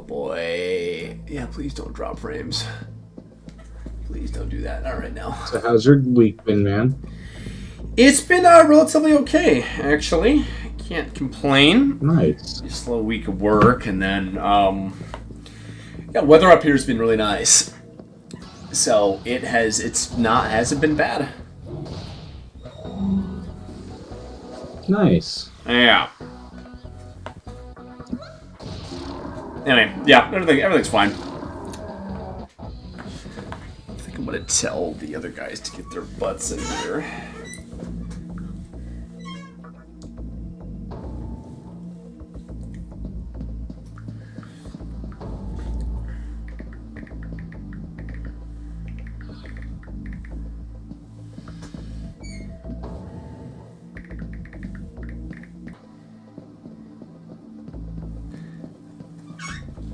Oh boy. Yeah, please don't drop frames. Please don't do that. Not right now. So how's your week been, man? It's been relatively okay, actually. Can't complain. Nice. Just a slow week of work, and then yeah, weather up here has been really nice. So hasn't been bad. Nice. Yeah. Anyway, yeah, everything's fine. I think I'm gonna tell the other guys to get their butts in here.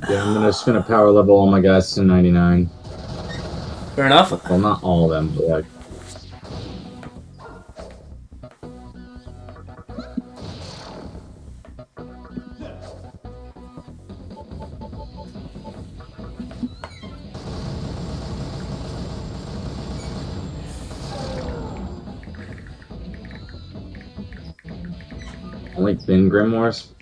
Yeah, I'm just gonna power level all my guys to 99. Fair enough. Well, not all of them, but like. Only thin grimoires.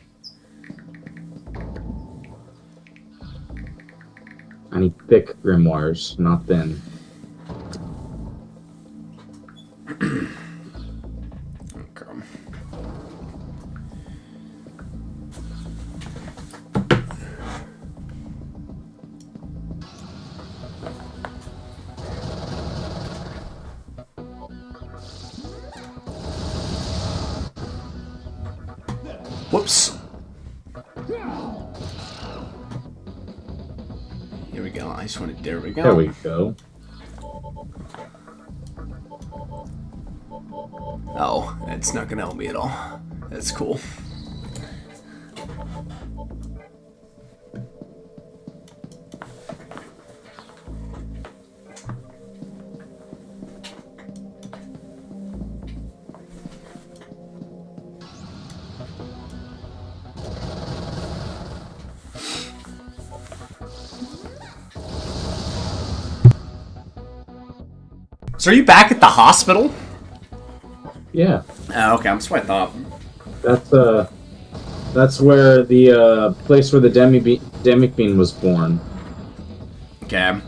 I need thick grimoires, not thin. Okay. Whoops. Here we go. I just wanted. There we go. There we go. Oh, that's not gonna help me at all. That's cool. So are you back at the hospital? Yeah. Oh, okay, that's what I thought. That's where the place where the Demic Bean was born. Okay.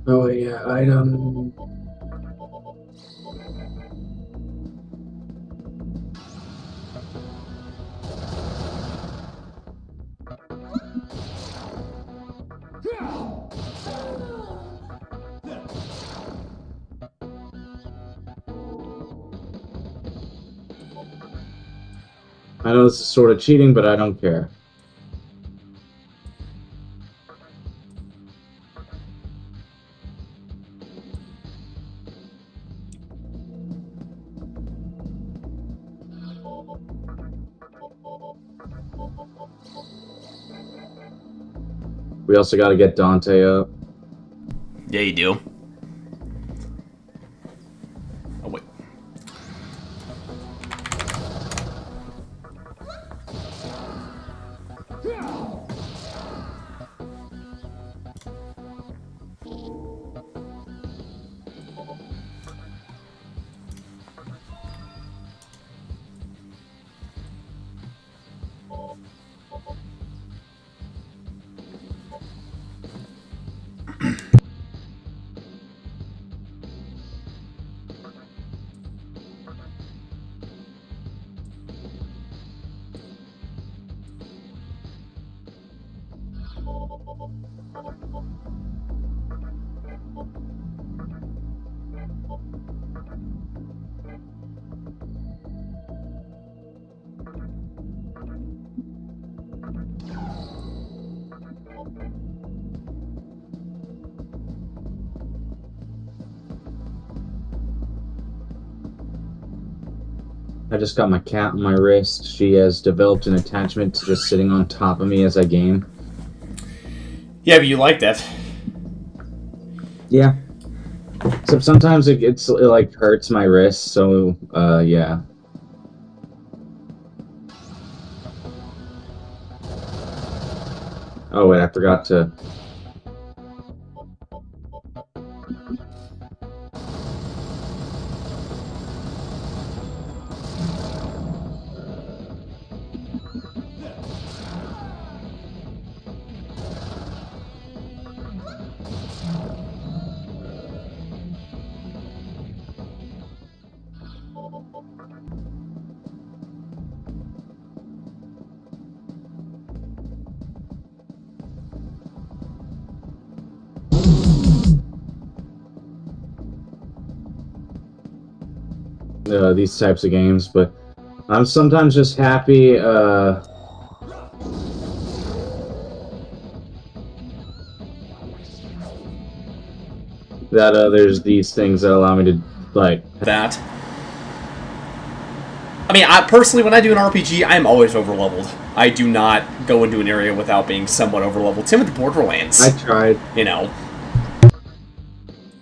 Oh yeah, item. I know this is sort of cheating, but I don't care. We also got to get Dante up. Yeah, you do. Oh, wait. I just got my cat on my wrist. She has developed an attachment to just sitting on top of me as I game. Yeah, but you like that. Yeah. Except sometimes it like hurts my wrist, so yeah. Oh wait, I forgot to. These types of games, but I'm sometimes just happy that there's these things that allow me to like that. I mean, I personally, when I do an RPG, I'm always overleveled. I do not go into an area without being somewhat overleveled. Same with the Borderlands. I tried. You know.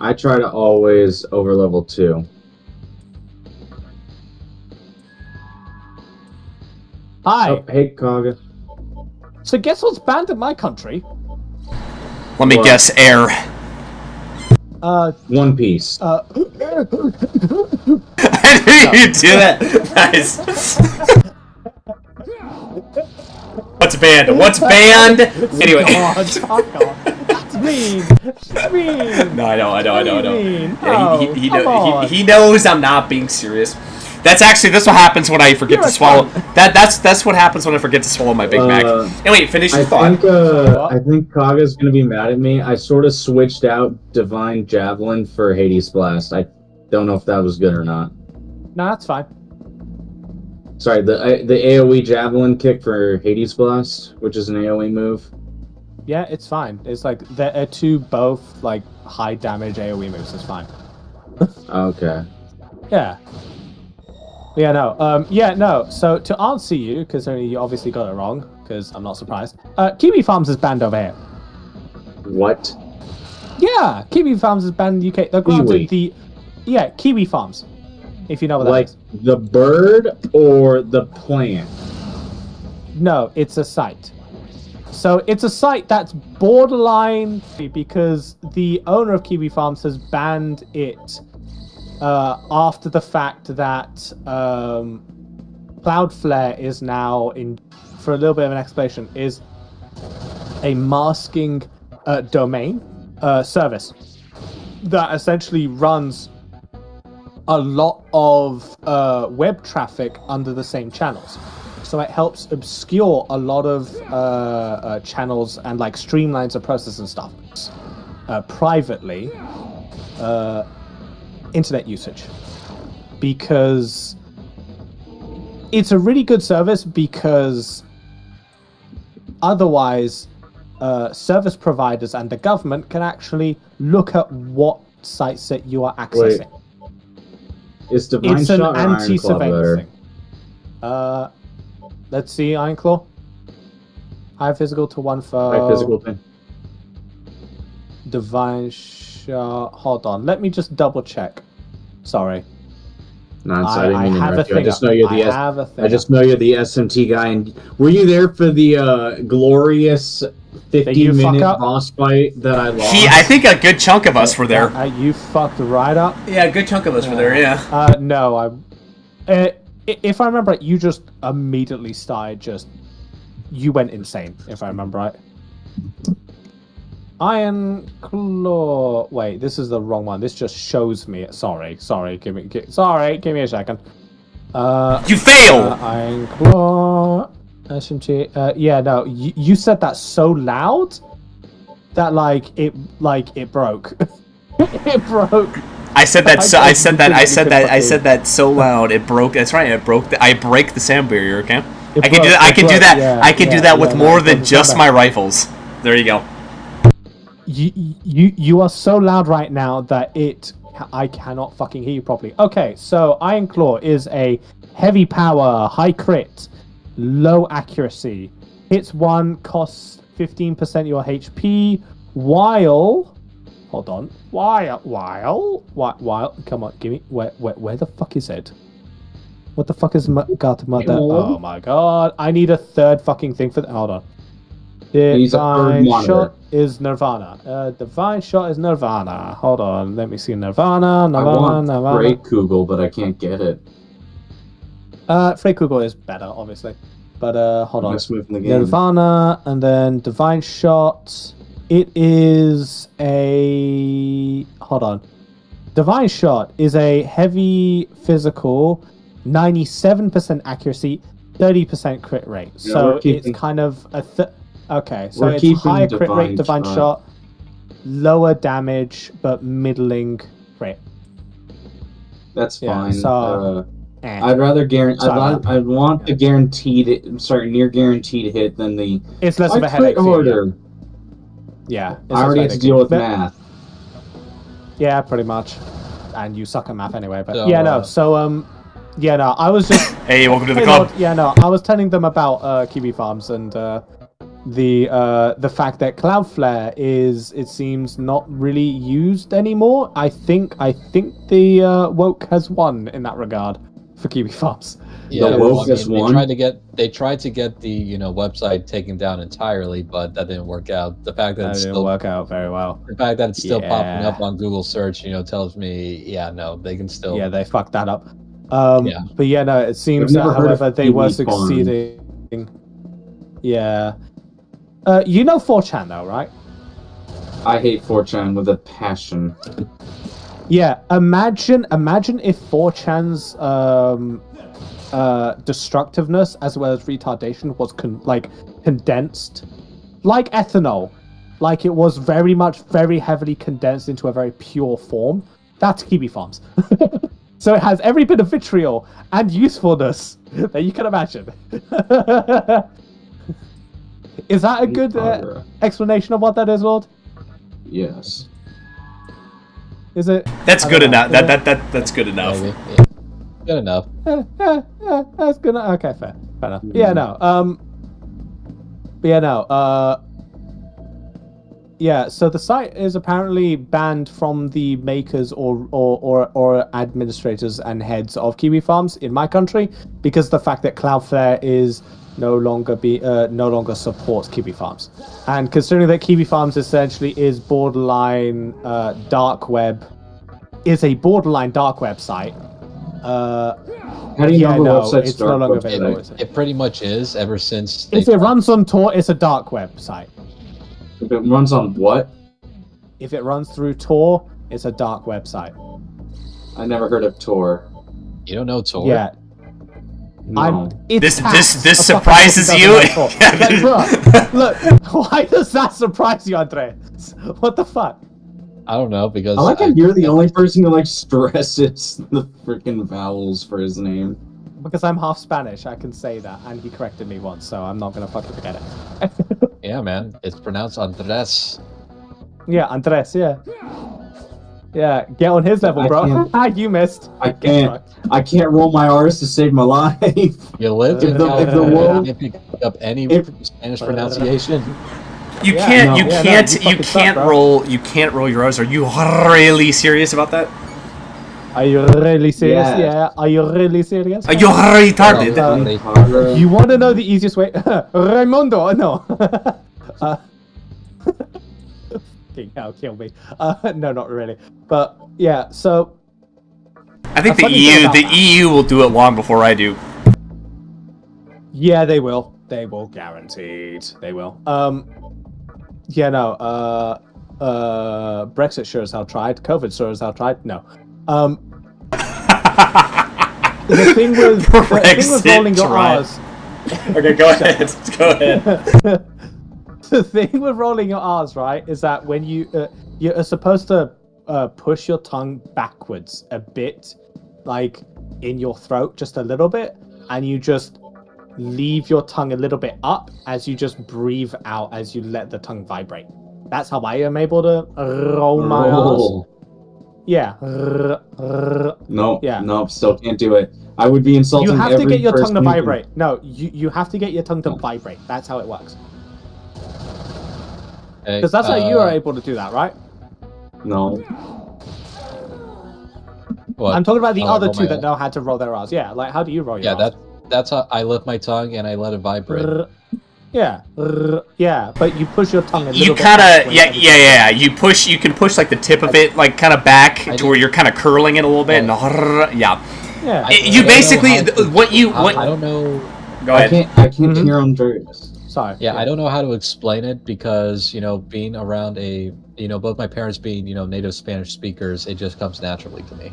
I try to always overlevel too. Hi. Oh, hey, Kaga. So guess what's banned in my country? Let me guess, air. One Piece. I knew you'd do that. Nice. What's banned? What's banned? Anyway. God, fuck off. That's mean. That's mean. No, I know. Mean. Yeah, Oh, he knows I'm not being serious. That's what happens when I forget to swallow. That's what happens when I forget to swallow my Big Mac. Anyway, finish your thought. I think Kaga's gonna be mad at me. I sort of switched out Divine Javelin for Hades Blast. I don't know if that was good or not. No, that's fine. Sorry, the AoE Javelin kick for Hades Blast, which is an AoE move. Yeah, it's fine. It's like they're two both like high damage AoE moves. It's fine. Okay. Yeah. Yeah, no. So to answer you, because you obviously got it wrong, because I'm not surprised. Kiwi Farms is banned over here. What? Yeah, Kiwi Farms is banned in the UK. They're granted Kiwi Farms. If you know what that is. Like the bird or the plant? No, it's a site. So it's a site that's borderline because the owner of Kiwi Farms has banned it after the fact that Cloudflare is now in, for a little bit of an explanation, is a masking domain service that essentially runs a lot of web traffic under the same channels. So it helps obscure a lot of channels and like streamlines the process and stuff privately. Internet usage, because it's a really good service, because otherwise service providers and the government can actually look at what sites that you are accessing. Wait. Is Divine It's Shot an or Iron Claw anti-surveillance better? thing. Let's see, Iron Claw. High physical to one foe. High physical thing. Divine Shot. Hold on, let me just double check. Sorry. No, I have a thing. I just know you're the I just know you're the SMT guy. And were you there for the glorious 15-minute boss fight that I lost? I think a good chunk of us were there. You fucked right up. Yeah, a good chunk of us were there. Yeah. No, if I remember right, you just immediately started you went insane. If I remember right. Iron Claw. Wait, this is the wrong one. This just shows me. Sorry. Give me a second. You failed. Iron Claw. SMT. Yeah, no. You said that so loud that it broke. It broke. I said that so loud it broke. That's right. It broke. I break the sound barrier. Okay. I can do that. Yeah, I can do that with more than just my rifles. There you go. You are so loud right now that I cannot fucking hear you properly. Okay, so Iron Claw is a heavy power, high crit, low accuracy. Hits 1, costs 15% your HP, while... Hold on. While... Come on, give me... Where the fuck is it? What the fuck is got mother? Oh my god. I need a third fucking thing for... Hold on. Divine Shot is Nirvana. Divine Shot is Nirvana. Hold on. Let me see Nirvana. I want Freykugel, but I can't get it. Freykugel is better, obviously. But hold on. The game. Nirvana and then Divine Shot. It is a... Hold on. Divine Shot is a heavy physical, 97% accuracy, 30% crit rate. Yeah, so it's kind of a... Okay, so it's higher crit rate Divine Shot, lower damage, but middling crit. That's fine. So... I'd rather guarantee. I'd want the guaranteed, near guaranteed hit than the. It's less of a headache order. Yeah, I already have to deal with math. Yeah, pretty much, and you suck at math anyway. But so, yeah, no. So yeah, no. I was just. Hey, welcome to the club. Yeah, no. I was telling them about Kiwi Farms and the fact that Cloudflare is, it seems, not really used anymore. I think the woke has won in that regard. For Kiwi Farms. Yeah, they tried to get the website taken down entirely, but that didn't work out. The fact that it didn't work out very well. The fact that it's still popping up on Google search, tells me, no, they can still. Yeah, they fucked that up. But yeah, no, it seems that, however, they were succeeding. Yeah. 4chan though, right? I hate 4chan with a passion. Yeah, imagine if 4chan's destructiveness as well as retardation was condensed, like ethanol, like it was very heavily condensed into a very pure form. That's Kiwi Farms. So it has every bit of vitriol and usefulness that you can imagine. Is that a good explanation of what that is, Lord? Yes. Is it? That's good enough. That's good enough. Yeah. Good enough. That's good enough. Okay, fair enough. Yeah, no. Yeah, no. Yeah. So the site is apparently banned from the makers or administrators and heads of Kiwi Farms in my country because of the fact that Cloudflare is no longer supports Kiwi Farms, and considering that Kiwi Farms essentially is borderline dark web, is a borderline dark web site. How do you know the website's it's no longer available. It pretty much is ever since. If it runs on Tor, it's a dark web site. If it runs on what? If it runs through Tor, it's a dark website. I never heard of Tor. You don't know Tor? Yeah. No. This surprises you? Like, bro, look, why does that surprise you, Andres? What the fuck? I don't know, because... I like how you're the only person who, stresses the freaking vowels for his name. Because I'm half Spanish, I can say that, and he corrected me once, so I'm not gonna fucking forget it. Yeah, man, it's pronounced Andres. Yeah, Andres, yeah. Yeah, get on his level, bro. You missed. I can't roll my R's to save my life. You lived if the world pick up any Spanish pronunciation. You can't roll your R's. Are you really serious about that? Are you really serious? Yeah. Are you really serious? Are you retarded? You want to know the easiest way? Raimundo, no. Hell, kill me. No, not really. But yeah, so I think the EU will do it long before I do. Yeah, they will. They will, guaranteed. They will. Yeah, no. Brexit sure as hell tried. COVID sure as hell tried. No. The thing with rolling your R's. Okay, go ahead. Go ahead. The thing with rolling your R's, right, is that when you're supposed to push your tongue backwards a bit, like in your throat, just a little bit, and you just leave your tongue a little bit up as you just breathe out as you let the tongue vibrate. That's how I am able to roll my R's. Yeah. Nope, still can't do it. I would be insulting You have every to get your tongue to person vibrate. No, you have to get your tongue to vibrate. That's how it works. Because that's how you are able to do that, right? No. What? I'm talking about the other two that know how to roll their R's. Yeah, like how do you roll your R's? Yeah, that's how I lift my tongue and I let it vibrate. Yeah, yeah, but you push your tongue a little bit. You kind of, yeah. You can push like the tip of it, like kind of back to where you're kind of curling it a little bit, and yeah. Yeah. You basically I don't know. Go ahead. I can't hear Andreas. Sorry. Yeah, I don't know how to explain it because being around both my parents being native Spanish speakers, it just comes naturally to me.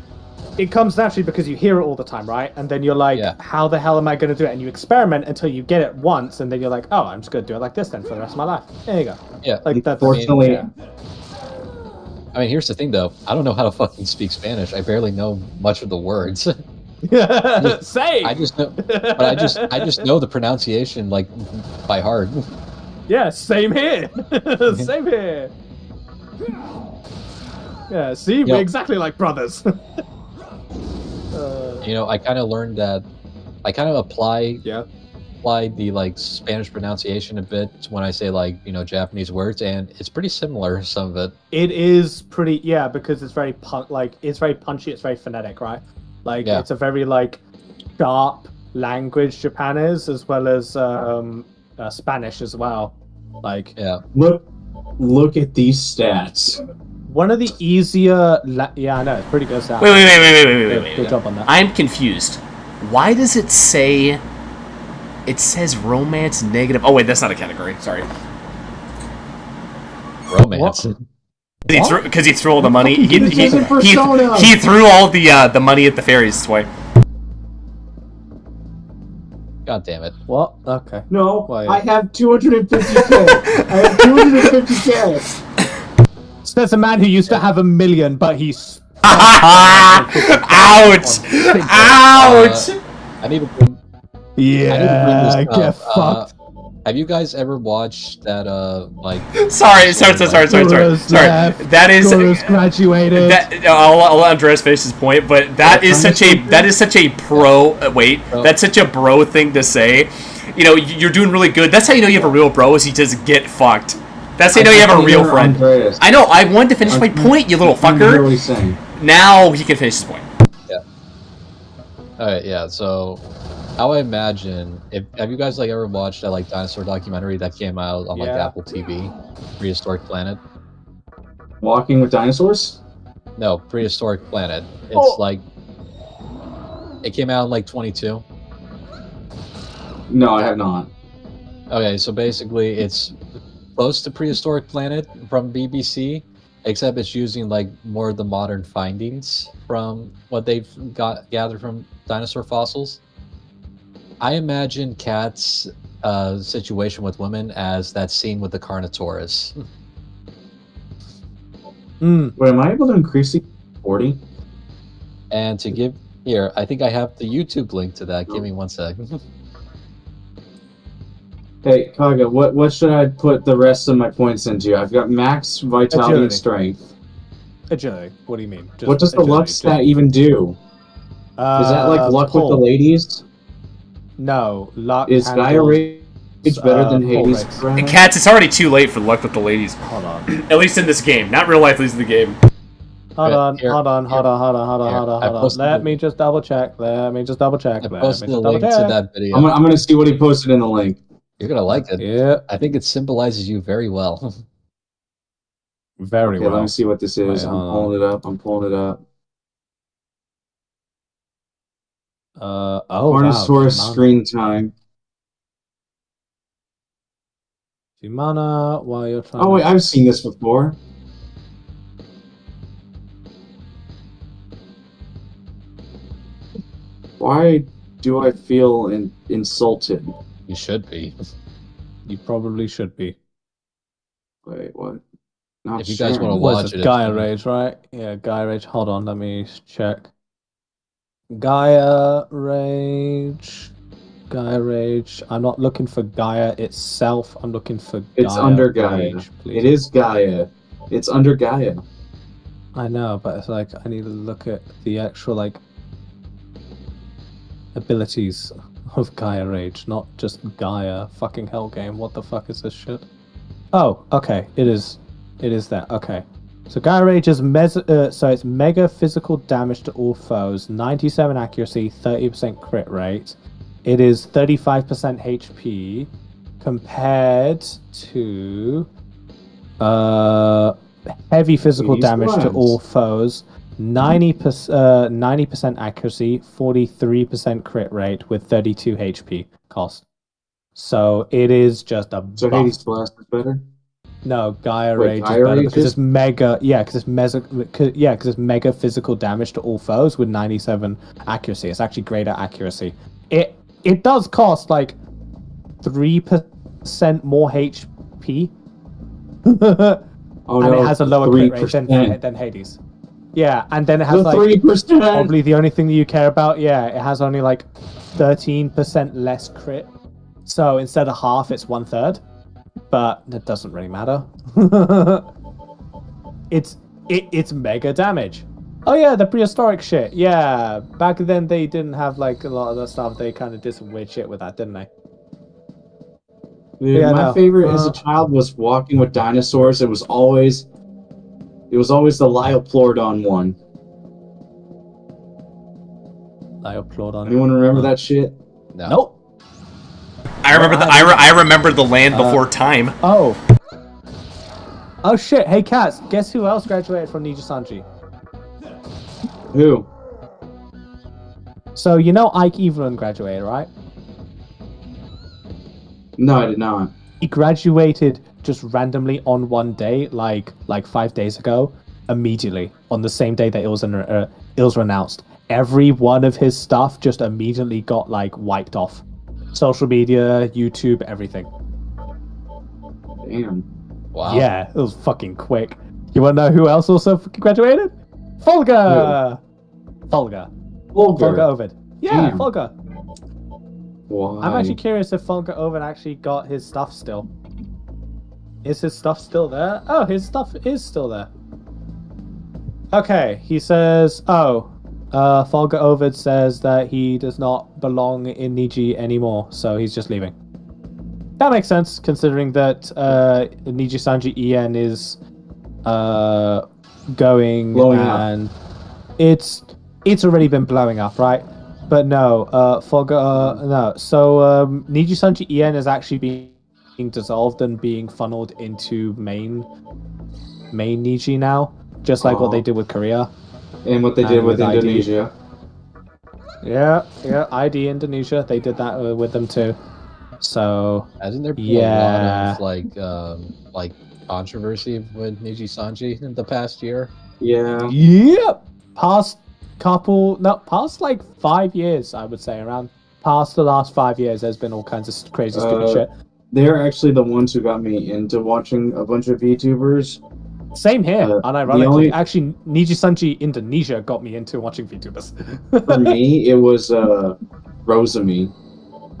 It comes naturally because you hear it all the time, right? And then you're like, how the hell am I going to do it? And you experiment until you get it once, and then you're like, oh, I'm just going to do it like this then for the rest of my life. There you go. Yeah. Like that's Fortunately. I mean, here's the thing, though. I don't know how to fucking speak Spanish. I barely know much of the words. Same. I just know, but I just know the pronunciation like by heart. Yeah, same here. Same here. Yeah, see, we're exactly like brothers. I kind of learned that. I kind of apply the like Spanish pronunciation a bit when I say like Japanese words, and it's pretty similar. Some of it. It is pretty, because it's very it's very punchy. It's very phonetic, right? Like it's a very like sharp language. Japan is, as well as Spanish as well. Like look at these stats. One of the easier, I know it's pretty good stats. Wait. Good job on that. I'm confused. Why does it say? It says romance negative. Oh wait, that's not a category. Sorry. Romance. Because he threw all the money. He he threw all the money at the fairies. That's why. God damn it. What? Okay. No, I have 250k. I have 250k. There's a man who used to have 1 million, but he's. Ouch! Ouch! I need to bring. Yeah, get fucked. Have you guys ever watched that? Sorry. That is graduated. I'll let Andreas finish his point, but that is such a pro. That's such a bro thing to say. You're doing really good. That's how you know you have a real bro. Is you just get fucked. That's how you know you have a real friend. Andreas. I know. I wanted to finish my point, you little fucker. What he's saying. Now he can finish his point. Yeah. All right. Yeah. So. How I imagine, have you guys ever watched that dinosaur documentary that came out on Apple TV, Prehistoric Planet? Walking with Dinosaurs? No, Prehistoric Planet. It's it came out in 22. No, I have not. Okay, so basically it's close to Prehistoric Planet from BBC, except it's using more of the modern findings from what they've gathered from dinosaur fossils. I imagine Kat's situation with women as that scene with the Carnotaurus. Wait, am I able to increase it 40? And to give here, I think I have the YouTube link to that. Give me 1 sec. Hey, Kaga, what should I put the rest of my points into? I've got max vitality and strength. Agility. What do you mean? What does the luck stat even do? Is that luck with the ladies? No, luck. Is Gaia Rage better than Hades? Cats, it's already too late for luck with the ladies. Hold on. At least in this game, not real life. At least in the game. Hold on. Let me just double check. I posted the link to that video. I'm gonna see what he posted in the link. You're gonna like it. Yeah. I think it symbolizes you very well. Very well. Let me see what this is. I'm pulling it up. Carnosaurus screen time. Mana while you're trying. Oh wait, I've seen this before. Why do I feel insulted? You should be. You probably should be. Wait, what? If you guys want to watch it, Gaia Rage, right? Yeah, Gaia Rage. Hold on, let me check. Gaia Rage. I'm not looking for Gaia itself. I'm looking for Gaia. It's under Gaia. Rage, please. It is Gaia. It's under Gaia. I know, but it's I need to look at the actual abilities of Gaia Rage, not just Gaia fucking hell game. What the fuck is this shit? Oh, okay, it is that. Okay, so Gaia Rage is it's mega physical damage to all foes, 97 accuracy, 30% crit rate. It is 35% HP compared to heavy physical damage to all foes, 90% accuracy, 43% crit rate with 32 HP cost. So it is just a. So Hades Blast is better. No, Gaia Rage is better because it's mega. Yeah, because it's mega physical damage to all foes with 97 accuracy. It's actually greater accuracy. It does cost like 3% more HP. Oh, and no, it has a lower crit rate than Hades. Yeah, and then it has like 3%. Probably the only thing that you care about. Yeah, it has only like 13% less crit. So instead of half, it's 1/3. But that doesn't really matter. It's mega damage. Oh yeah, the prehistoric shit. Yeah, back then they didn't have like a lot of the stuff. They kind of did some weird shit with that, didn't they? Dude, yeah, my favorite as a child was Walking with Dinosaurs. It was always the Lyopleurodon one. Lyopleurodon. Anyone remember that shit? No. Nope. I remember I remember the Land Before Time. Oh shit! Hey, Cats, guess who else graduated from Niji Sanji? Who? So you know Ike Evelyn graduated, right? No, I did not. He graduated just randomly on one day, like 5 days ago, immediately on the same day that it was announced. Every one of his stuff just immediately got like wiped off. Social media, YouTube, everything. Damn. Wow. Yeah, it was fucking quick. You want to know who else also graduated? Folga! Folga Ovid. Yeah, Damn. Folga. Why? I'm actually curious if Folga Ovid actually got his stuff still. Is his stuff still there? Oh, his stuff is still there. Okay, he says, Folga Ovid says that he does not belong in Niji anymore, so he's just leaving. That makes sense, considering that Niji Sanji En is going blowing and up. It's already been blowing up, right? But no, no. So Niji Sanji En is actually being dissolved and being funneled into main Niji now, just like what they did with Korea. And what they did with Indonesia. Yeah, ID Indonesia, they did that with them too. So hasn't there been a lot of like controversy with Niji Sanji in the past year? Yeah. Yep. Past like 5 years, I would say. Past the last 5 years, there's been all kinds of crazy stupid shit. They're actually the ones who got me into watching a bunch of VTubers. Same here, unironically. Actually, Niji Sanji Indonesia got me into watching VTubers. For me, it was Rosami.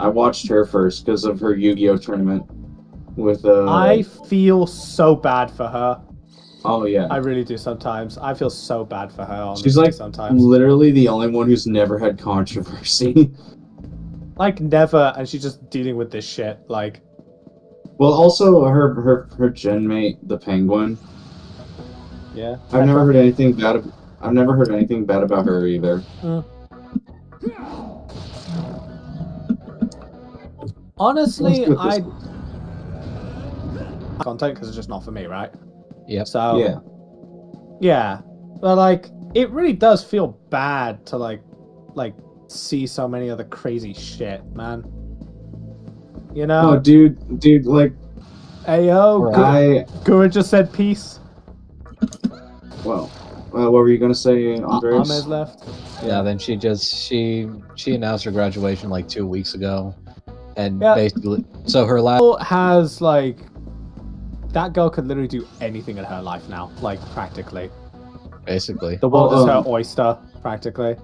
I watched her first because of her Yu-Gi-Oh tournament. With I feel so bad for her. Oh yeah, I really do sometimes. I feel so bad for her. Honestly, she's like sometimes literally the only one who's never had controversy. Like never, and she's just dealing with this shit. Like, well, also her gen mate, the Penguin. Yeah, I've never heard anything bad. I've never heard anything bad about her either. Honestly, content because it's just not for me, right? Yeah. So yeah, but like, it really does feel bad to like see so many other crazy shit, man. You know? Oh, dude, like, Ayo, Gura just said peace. Well, what were you gonna say, Andres? Ahmed left. Yeah, then she announced her graduation like 2 weeks ago, and basically, so her last has like, that girl could literally do anything in her life now, like practically. Basically, the world is her oyster, practically.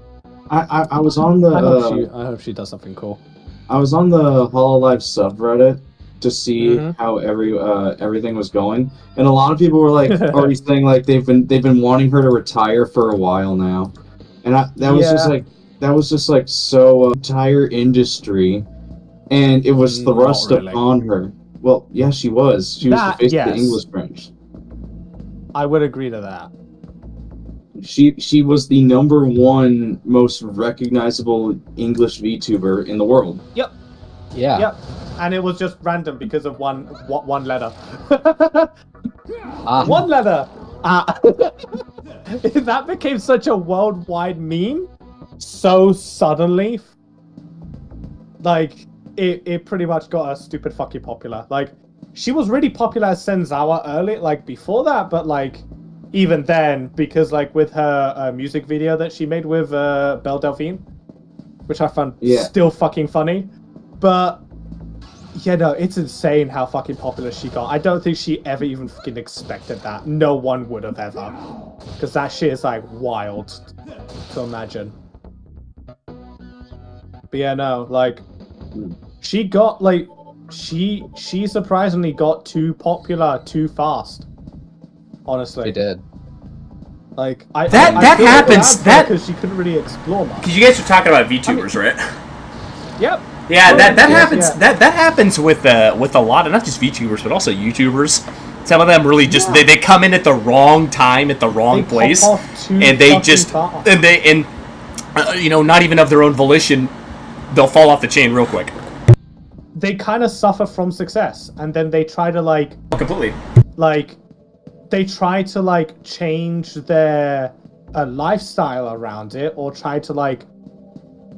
I was on the. I hope she does something cool. I was on the Hololive subreddit to see how everything was going, and a lot of people were like already saying like they've been wanting her to retire for a while now, and that was just like, that was just like so entire industry, and it was thrust upon her. Well, yeah, she was. She was the face of the English branch. I would agree to that. She was the #1 most recognizable English VTuber in the world. Yep. Yeah. Yep. And it was just random because of one letter. One letter. That became such a worldwide meme so suddenly. Like it pretty much got her stupid fucking popular. Like she was really popular as Senzawa early, like before that, but like even then, because like with her music video that she made with Belle Delphine, which I found still fucking funny, but yeah, no, it's insane how fucking popular she got. I don't think she ever even fucking expected that. No one would have ever, because that shit is like wild to imagine. But yeah, no, like she got like she surprisingly got too popular too fast. Honestly, She did. like that happens. That because she couldn't really explore much. because you guys are talking about VTubers, right? Yep. Yeah, that happens. Yeah. That happens with a lot of not just VTubers but also YouTubers. Some of them really just they come in at the wrong time at the wrong place, and they just fast. and you know, not even of their own volition, they'll fall off the chain real quick. They kind of suffer from success, and then they try to like completely they try to like change their lifestyle around it, or try to like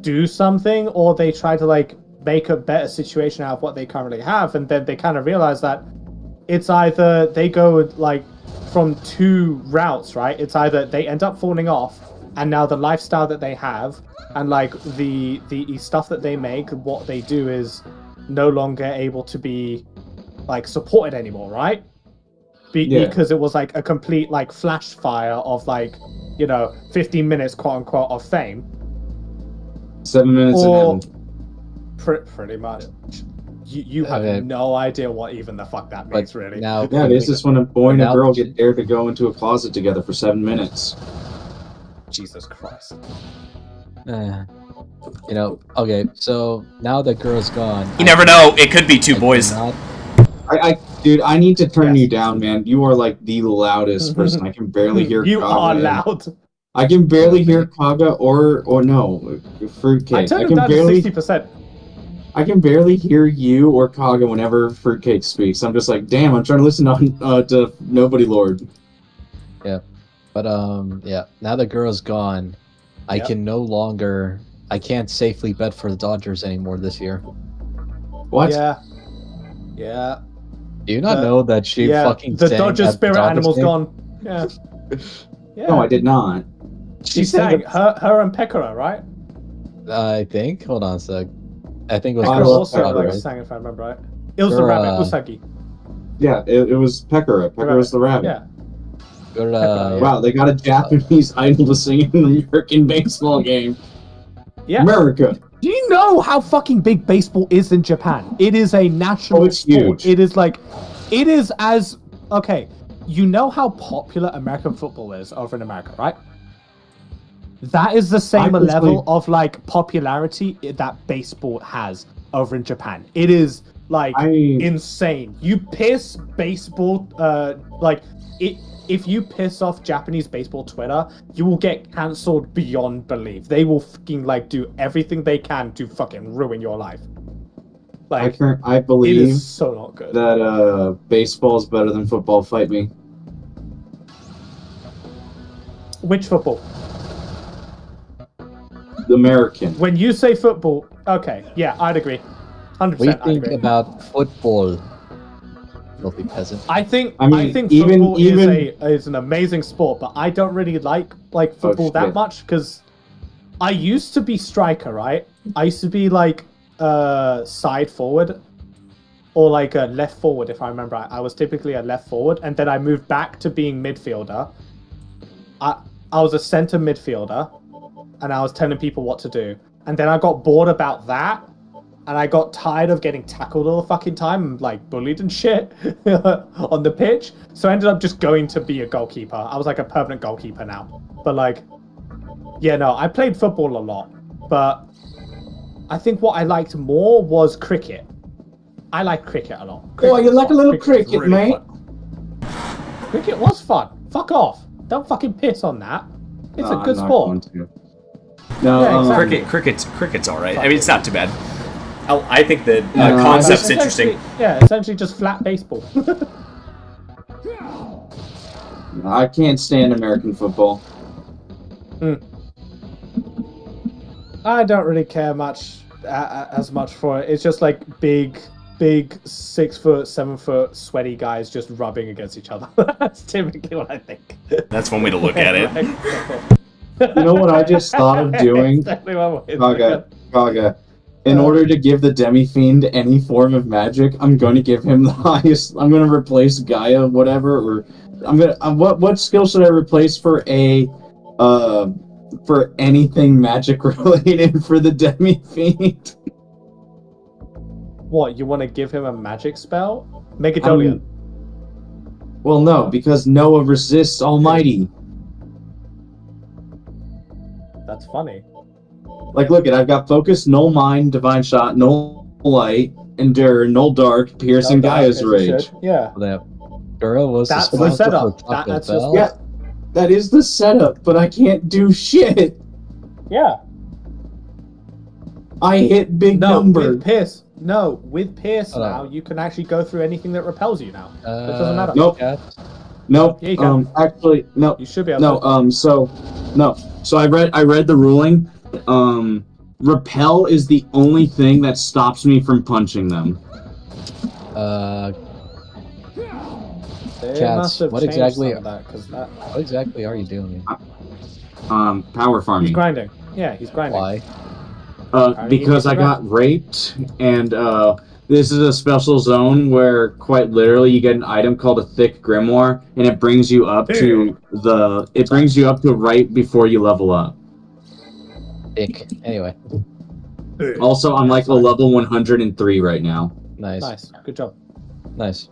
do something, or they try to like make a better situation out of what they currently have, and then they kind of realize that it's either they go like from two routes, right? It's either they end up falling off, and now the lifestyle that they have and like the stuff that they make, what they do is no longer able to be like supported anymore, right? Because it was like a complete like flash fire of like, you know, 15 minutes quote unquote of fame. 7 minutes or pretty much. You have no idea what even the fuck that means, really. Now, this is when a boy and a girl get dared to go into a closet together for 7 minutes. Jesus Christ. You know, okay, so now that girl's gone. You never know, it could be two boys. Dude, I need to turn you down, man. You are like the loudest person. I can barely hear You Kaga. are loud. I can barely hear Kaga or no, Fruitcake. I turned it down to 60%. I can barely hear you or Kaga whenever Fruitcake speaks. I'm just like, damn, I'm trying to listen to Nobody Lord. Yeah. But, yeah, now that girl's gone, I can no longer... I can't safely bet for the Dodgers anymore this year. What? Yeah. Do you not know that she fucking the Dodgers spirit animal's gone. Yeah. No, I did not. She sang her and Pekora, right? I think. Hold on a sec. I think it was Pekora also sang, if I remember right. It was the rabbit, Usagi. Yeah, it was Pekora. Pekora's the rabbit. Yeah. Wow, they got a Japanese idol to sing in the American baseball game. Yeah. America. Do you know how fucking big baseball is in Japan? It is a national sport. Huge. It is as okay. You know how popular American football is over in America, right? That is the same level of like popularity that baseball has over in Japan. It is like insane. You piss baseball, if you piss off Japanese baseball Twitter, you will get cancelled beyond belief. They will fucking like do everything they can to fucking ruin your life. Like I believe it is so not good. That baseball is better than football. Fight me. Which football? The American. When you say football, okay, yeah, I'd agree. 100%. We think about football. Filthy peasant. I think football is an amazing sport, but I don't really like football that much because I used to be striker, right? I used to be like side forward or like a left forward, if I remember right. I was typically a left forward, and then I moved back to being midfielder. I was a center midfielder, and I was telling people what to do. And then I got bored about that, and I got tired of getting tackled all the fucking time and like bullied and shit on the pitch. So I ended up just going to be a goalkeeper. I was like a permanent goalkeeper now. But like, yeah, no, I played football a lot. but I think what I liked more was cricket. I like cricket a lot. Oh, you like a little cricket, mate? Fun. Cricket was fun. Fuck off. Don't fucking piss on that. It's a good sport. No, yeah, exactly. cricket's all right. I mean, it's not too bad. I think the concept's interesting. Yeah, essentially just flat baseball. I can't stand American football. I don't really care as much for it. It's just like big 6 foot, 7 foot sweaty guys just rubbing against each other. That's typically what I think. That's one way to look at it. You know what I just thought of doing? Kaga. In order to give the Demi-Fiend any form of magic, I'm going to give him the highest. I'm going to replace Gaia, whatever, or I'm gonna. What skill should I replace for for anything magic related for the Demi-Fiend? What, you want to give him a magic spell? Megadolian. Well, no, because Noah resists Almighty. That's funny. Like, look I've got Focus, Null Mind, Divine Shot, Null Light, Endure, Null Dark, Pierce, and Gaia's Rage. Yeah. That's the setup. That's just, yeah, that is the setup, but I can't do shit. Yeah. I hit big numbers. With Pierce. No, with Pierce now, you can actually go through anything that repels you now. It doesn't matter. Nope. Nope. Yeah, you can. Actually, no. You should be able to. So I read the ruling. Repel is the only thing that stops me from punching them. Cats, what exactly are you doing? Power farming. He's grinding. Yeah, he's grinding. Why? Because I got raped, and this is a special zone where, quite literally, you get an item called a thick grimoire, and it brings you up to right before you level up. Anyway. Also, I'm like a level 103 right now. Nice. Good job. Nice.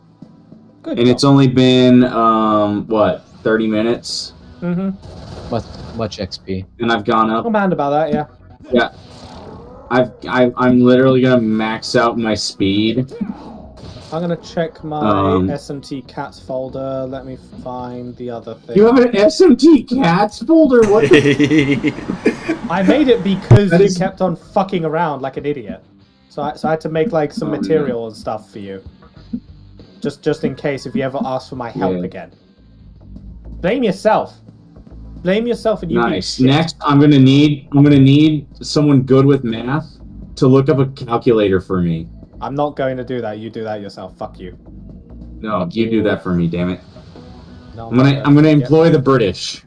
Good. And it's only been 30 minutes. Mm-hmm. Much XP. And I've gone up. I'm mad about that. Yeah. Yeah. I'm literally gonna max out my speed. I'm gonna check my SMT cats folder. Let me find the other thing. You have an SMT cats folder? What? I made it because you kept on fucking around like an idiot. So I had to make like some material and stuff for you. Just in case if you ever ask for my help again. Blame yourself. Blame yourself and you. Nice. Next, I'm gonna need someone good with math to look up a calculator for me. I'm not going to do that. You do that yourself. Fuck you. No, you do that for me. Damn it. No, I'm gonna employ the British.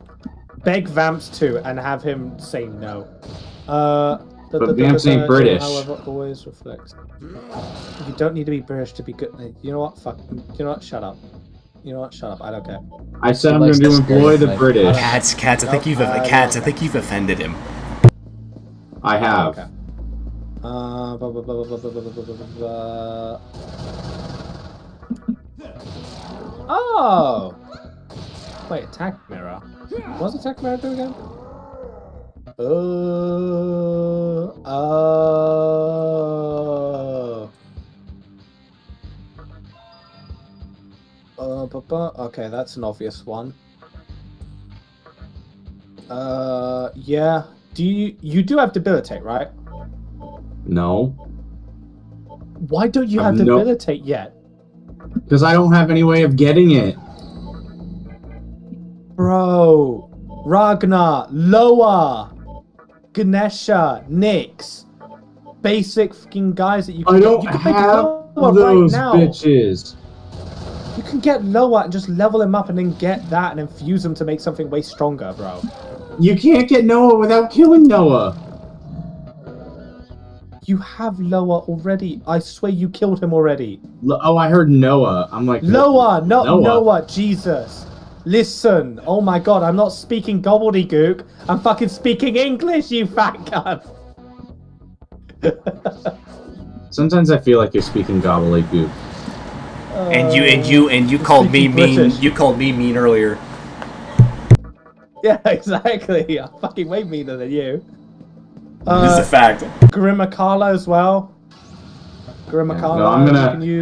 Beg Vamps too and have him say no. But Vamps ain't British. However, always reflects. You don't need to be British to be good. You know what? Fuck. You know what? Shut up. You know what? Shut up. I don't care. I said I'm going to employ the British. Cats. I think you've offended him. I have. Okay. Oh. Wait, attack mirror. What's attack mirror do again? Okay, that's an obvious one. Yeah. You do have debilitate, right? No. Why don't you have debilitate yet? Because I don't have any way of getting it. Bro, Ragnar, Loa, Ganesha, Nyx, basic fucking guys that you can. I don't have those bitches. You can get Loa and just level him up and then get that and infuse him to make something way stronger, bro. You can't get Noah without killing Noah. You have Loa already. I swear you killed him already. Oh, I heard Noah. I'm like... Loa, not Noah. Jesus. Listen. Oh my god, I'm not speaking gobbledygook. I'm fucking speaking English, you fat cunt. Sometimes I feel like you're speaking gobbledygook. And you called me mean. British. You called me mean earlier. Yeah, exactly. I'm fucking way meaner than you. This is a fact. Grimacala as well. Grimacala. No, I'm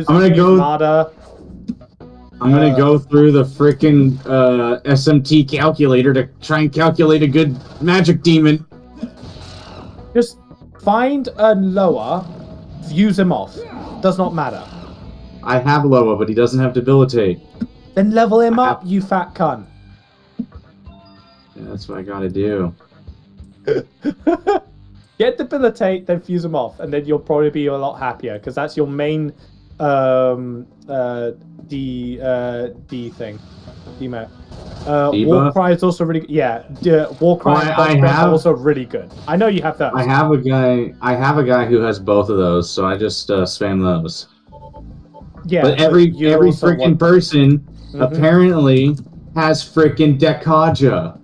gonna go. Nada. I'm gonna go through the frickin' SMT calculator to try and calculate a good magic demon. Just find a Loa, fuse him off. Does not matter. I have Loa, but he doesn't have debilitate. Then level him up, you fat cunt. Yeah, that's what I gotta do. Get debilitate, then fuse him off, and then you'll probably be a lot happier because that's your main D thing. Demo. War Cry is also really good. Yeah, War Cry are also really good. I know you have those. I have a guy who has both of those, so I just spam those. Yeah, but every freaking person apparently has freaking Dekaja.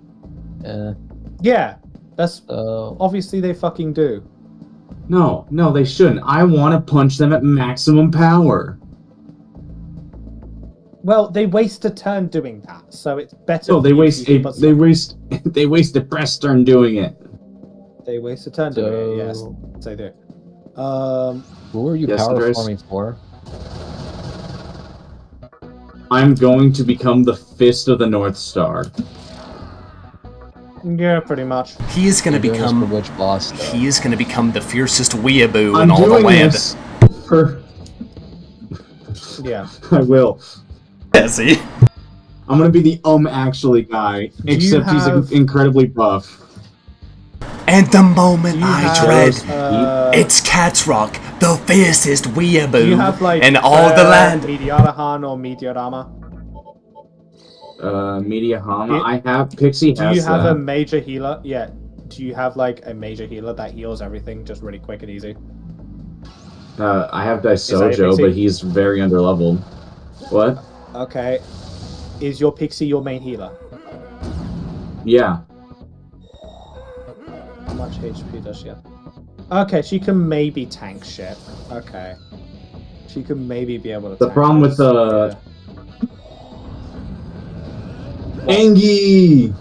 Yeah, that's obviously they fucking do. No, they shouldn't. I want to punch them at maximum power. Well, they waste a turn doing that, so it's better. Oh, they waste a press turn doing it. They waste a turn doing it. Yes, they do. Who are you power forming for? I'm going to become the Fist of the North Star. Yeah, pretty much. He is gonna become which boss? Though? He is gonna become the fiercest weeaboo in all the land. Yeah, I will. Yeah, see? I'm gonna be the actually guy, except he's incredibly buff. And the moment I dread, it's Cat's Rock, the fiercest weeaboo do you have, like, in all the land. Meteorahan or Meteorama? Mediahama. I have Pixie. Do you have a major healer? Yeah. Do you have like a major healer that heals everything just really quick and easy? I have Daisojo, but he's very underleveled. What? Okay. Is your Pixie your main healer? Yeah. How much HP does she have? Okay, she can maybe tank shit. Okay. She can maybe be able to The tank problem with the... Angie!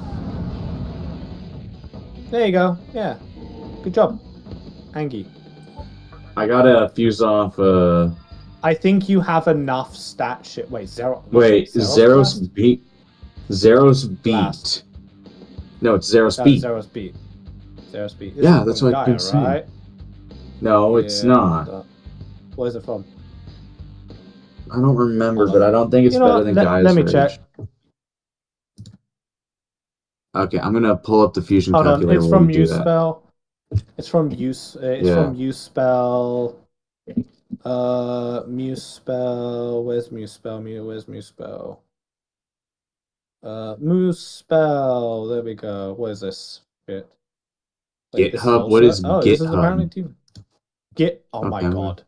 There you go. Yeah. Good job. Angie. I gotta fuse off, I think you have enough stat shit. Wait, Zero... Wait, Zero's beat. Zero's beat. Blast. No, it's Zero's beat. Zero's beat. Zero's beat. Yeah, that's what I've been saying. Right? No, it's not. What is it from? I don't remember, but I don't think it's better than Gaia's Let me Rage. check. Okay, I'm gonna pull up the fusion Hold on, calculator. it's from Uspell. It's from Use. It's from Uspell. Muspell. Where's Muspell? Where's Muspell? Muspell. There we go. What is this? Shit. Wait, GitHub. What is GitHub? This is apparently Git. Oh my Okay. god.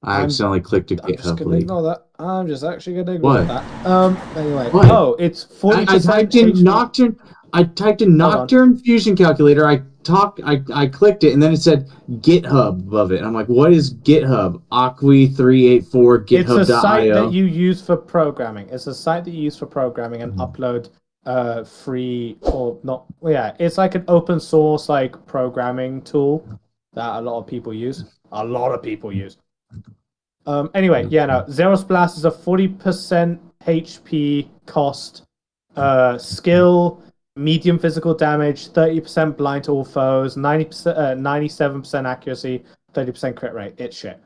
I accidentally clicked a GitHub. I'm just gonna ignore that. I'm just actually gonna What? ignore that. Anyway. What? Oh, it's 40%. I typed in Nocturne. I typed in Nocturne fusion calculator. I clicked it, and then it said GitHub above it. And I'm like, what is GitHub? Aqui384 GitHub.io. It's a site that you use for programming. It's a site that you use for programming and upload free or not. Yeah, it's like an open source like programming tool that a lot of people use. Anyway, yeah, no. Zero's Blast is a 40% HP cost, skill, medium physical damage, 30% blind to all foes, 97% accuracy, 30% crit rate. It's shit.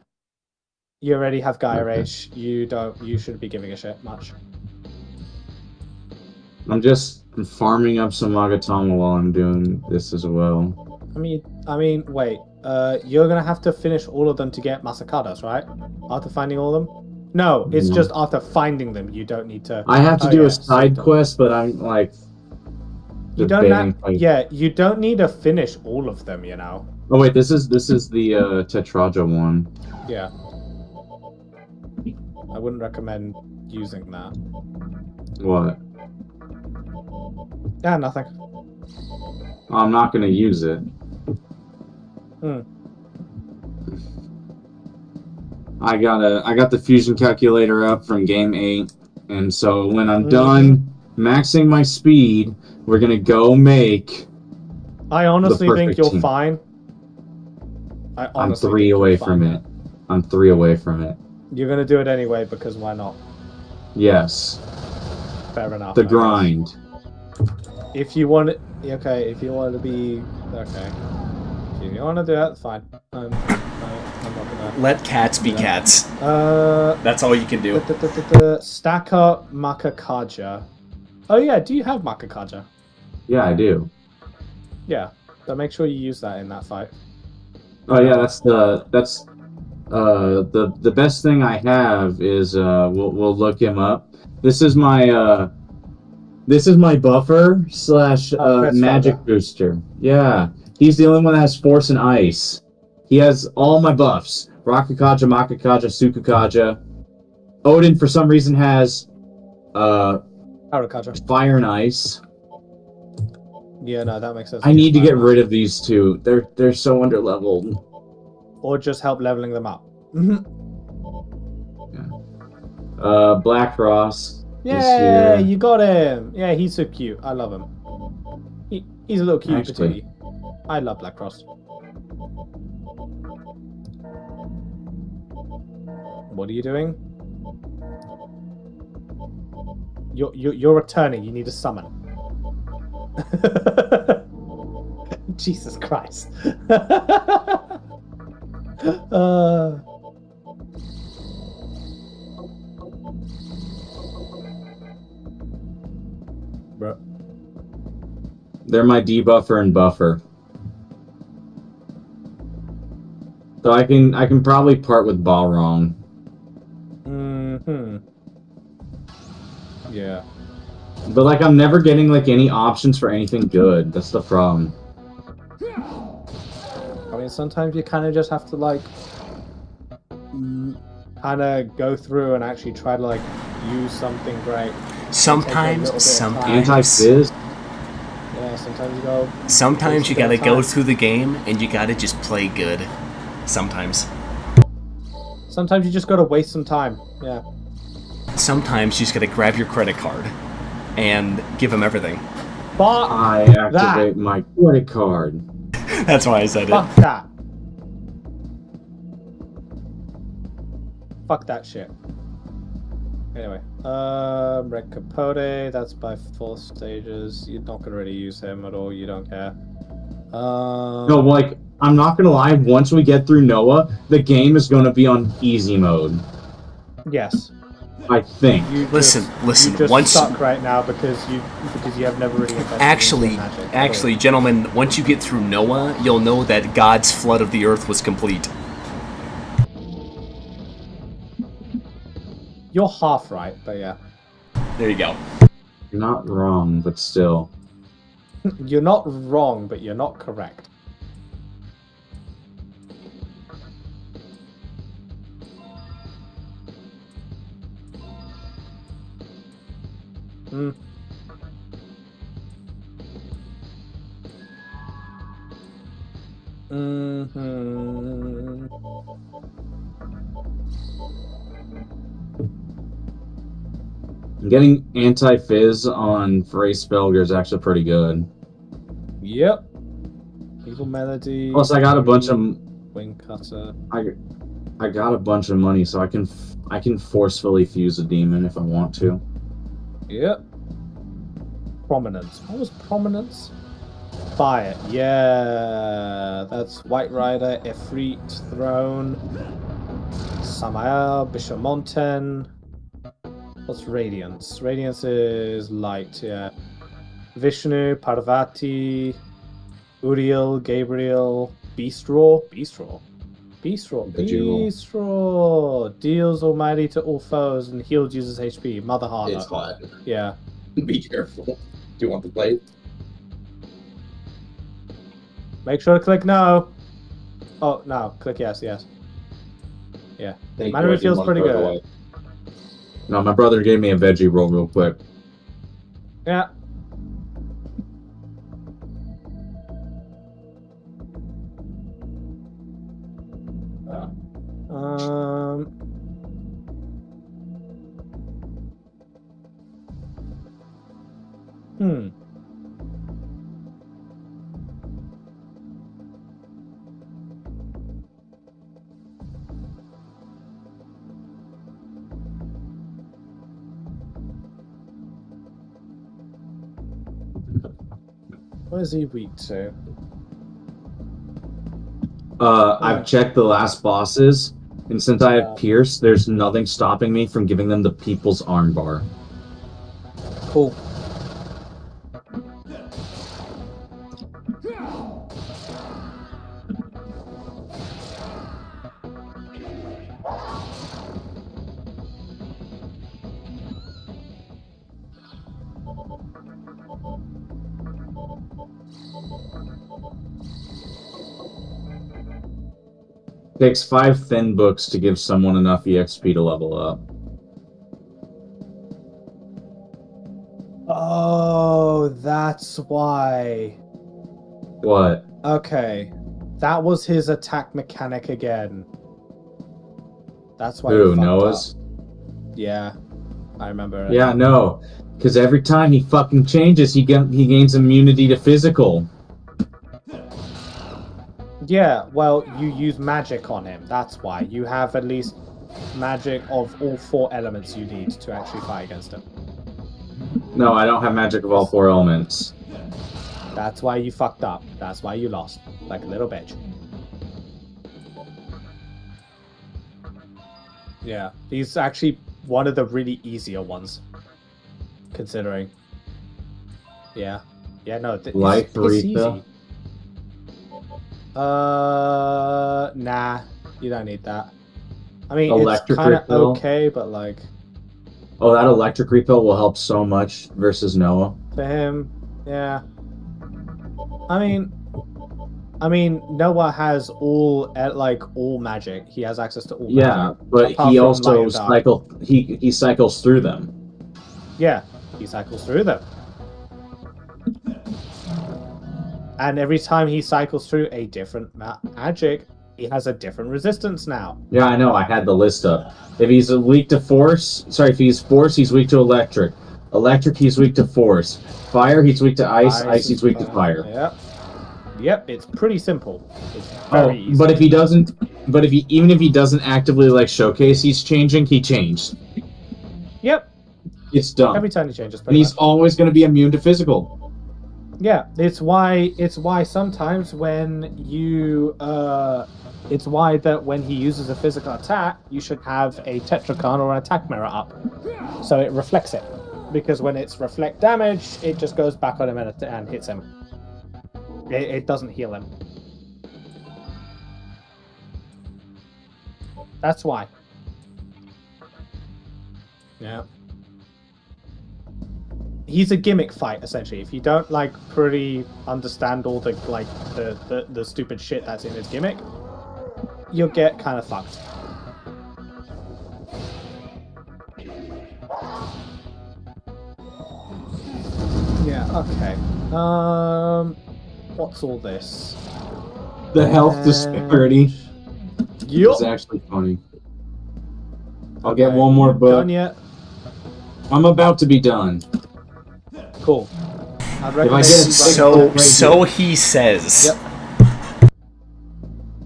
You already have Gaia Rage. You shouldn't be giving a shit much. I'm just farming up some Magatama while I'm doing this as well. I mean, wait. You're gonna have to finish all of them to get Masakadas, right? After finding all of them? No, it's just after finding them. You don't need to. I have to do a side quest, but I'm like. You don't. You don't need to finish all of them. You know. Oh wait, this is the Tetraja one. Yeah. I wouldn't recommend using that. What? Yeah, nothing. I'm not gonna use it. I got the fusion calculator up from game 8, and so when I'm done maxing my speed, we're gonna go make I honestly think perfect you're team. fine. I'm 3 away from it. I'm 3 away from it. You're gonna do it anyway because why not? Yes. Fair enough. The I grind. guess. If you want it, okay. If you want to be okay, if you want to do that, fine. I'm not gonna Let cats be cats. That's all you can do. Stack up Makakaja. Oh yeah, do you have Makakaja? Yeah, I do. Yeah, so make sure you use that in that fight. Oh yeah, that's the best thing I have is we'll look him up. This is my buffer slash magic booster. Yeah, he's the only one that has force and ice. He has all my buffs: Rakakaja, Makakaja, Sukukaja. Odin for some reason has Arakaja. fire and ice. Yeah, no, that makes sense. I need to get rid of these two. They're so underleveled. Or just help leveling them up. Yeah. Black Cross. Yeah, you got him. Yeah, he's so cute. I love him. He's a little cute patootie. I love Black Cross. What are you doing? You're returning. You need a summon. Jesus Christ. Bro. They're my debuffer and buffer. So I can probably part with Balrog. Yeah. But like I'm never getting like any options for anything good. That's the problem. I mean, sometimes you kind of just have to like kind of go through and actually try to like use something great. Sometimes. Anti-fizz. Yeah, sometimes you go. Sometimes you gotta go through the game and you gotta just play good. Sometimes. Sometimes you just gotta waste some time. Yeah. Sometimes you just gotta grab your credit card and give them everything. Fuck I activate my credit card. That's why I said Fuck that. Fuck that shit. Anyway, Red Capote, that's by 4 stages. You're not gonna really use him at all, you don't care. No, like, I'm not gonna lie, once we get through Noah, the game is gonna be on easy mode. Yes. I think. Listen. You just once suck right now because you have never really invested in magic. Actually, gentlemen, once you get through Noah, you'll know that God's flood of the earth was complete. You're half right, but yeah. There you go. You're not wrong, but still. You're not wrong, but you're not correct. Getting anti-fizz on Vrace Felger is actually pretty good. Yep. Evil Melody. Plus, I got a bunch of Wing Cutter. I got a bunch of money, so I can forcefully fuse a demon if I want to. Yep. Prominence. What was Prominence? Fire. Yeah. That's White Rider, Efreet, Throne, Samael, Bishamonten. What's Radiance? Radiance is light, yeah. Vishnu, Parvati, Uriel, Gabriel, Beastraw. Deals almighty to all foes and heals users HP. Mother Harder. It's hot. Yeah. Be careful. Do you want the plate? Make sure to click no. Oh, no. Click yes. Yeah. Mana refill's pretty good. Away. No, my brother gave me a veggie roll real quick. Yeah. What is he weak to? I've checked the last bosses, and since I have Pierce, there's nothing stopping me from giving them the People's Armbar. Cool. Takes 5 thin books to give someone enough EXP to level up. Oh, that's why. What? Okay. That was his attack mechanic again. That's why Who, he fucked Noah's? up. Yeah. I remember it. Yeah, no. Because every time he fucking changes, he gains immunity to physical. Yeah, well, you use magic on him. That's why. You have at least magic of all 4 elements you need to actually fight against him. No, I don't have magic of all 4 elements. That's why you fucked up. That's why you lost. Like a little bitch. Yeah, he's actually one of the really easier ones. Considering. Yeah. Yeah, no. Life it's refill? easy. Nah. You don't need that. I mean, Electric it's kind of refill? okay, but like... Oh, that electric refill will help so much versus Noah. For him, yeah. I mean, Noah has all magic. He has access to all magic. Yeah, but apart he from also light and dark. he cycles through them. Yeah, he cycles through them. And every time he cycles through a different magic, he has a different resistance now. Yeah, I know. I had the list up. If he's weak to force, if he's force, he's weak to electric. Electric, he's weak to force. Fire, he's weak to ice. Ice, he's weak to fire. Yep. Yep. It's pretty simple. It's very easy. But if he doesn't, even if he doesn't actively like showcase he's changing, he changed. Yep. It's done. Every time he changes. And he's always going to be immune to physical. Yeah, it's why sometimes when you it's why that when he uses a physical attack, you should have a Tetracon or an attack mirror up, so it reflects it. Because when it's reflect damage, it just goes back on him and hits him. It doesn't heal him. That's why. Yeah. He's a gimmick fight, essentially. If you don't pretty understand all the stupid shit that's in his gimmick, you'll get kind of fucked. Yeah, okay. What's all this? The health disparity Yup. is actually funny. I'll get one more book. Done yet? I'm about to be done. Cool. I'd If I recommend get you So he says. Yep.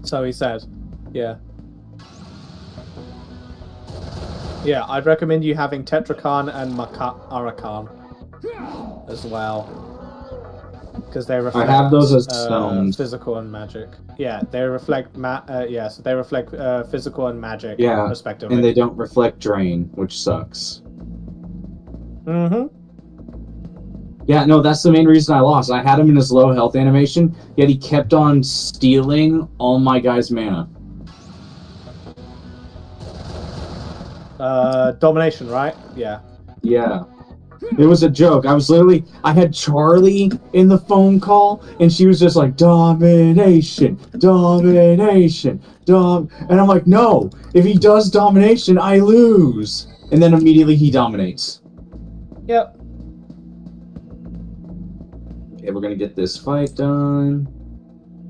So he says. Yeah. Yeah, I'd recommend you having Tetracon and Arakan as well. Because they reflect I have those as stones. physical and magic. Yeah, they reflect so they reflect physical and magic respectively. And they don't reflect drain, which sucks. Mm-hmm. Yeah, no, that's the main reason I lost. I had him in his low health animation, yet he kept on stealing all my guys' mana. Domination, right? Yeah. Yeah. It was a joke. I had Charlie in the phone call, and she was just like, domination, domination, and I'm like, no, if he does domination, I lose. And then immediately he dominates. Yep. Okay, we're gonna get this fight done.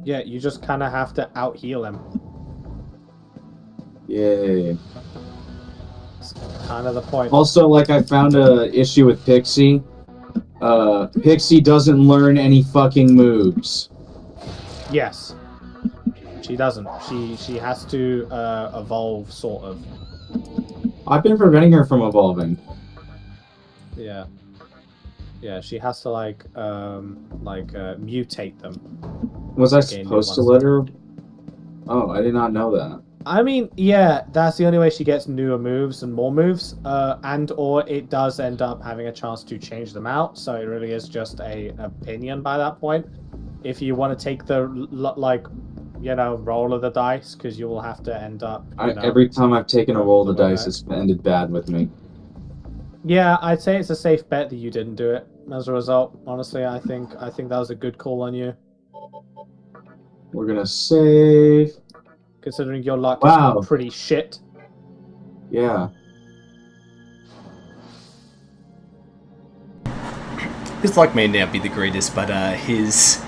Yeah, you just kind of have to out-heal him. Yay. That's kind of the point. Also, I found a issue with Pixie. Pixie doesn't learn any fucking moves. Yes. She doesn't. She has to evolve, sort of. I've been preventing her from evolving. Yeah. Yeah, she has to mutate them. Was I Gain new supposed to ones. let her? Oh, I did not know that. I mean, yeah, that's the only way she gets newer moves and more moves, and or it does end up having a chance to change them out. So it really is just an opinion by that point. If you want to take the roll of the dice, because you will have to end up. Every time I've taken a roll of the dice, it's ended bad with me. Yeah, I'd say it's a safe bet that you didn't do it. As a result, honestly, I think that was a good call on you. We're gonna save. Considering your luck Wow. is pretty shit. Yeah. His luck may not be the greatest, but his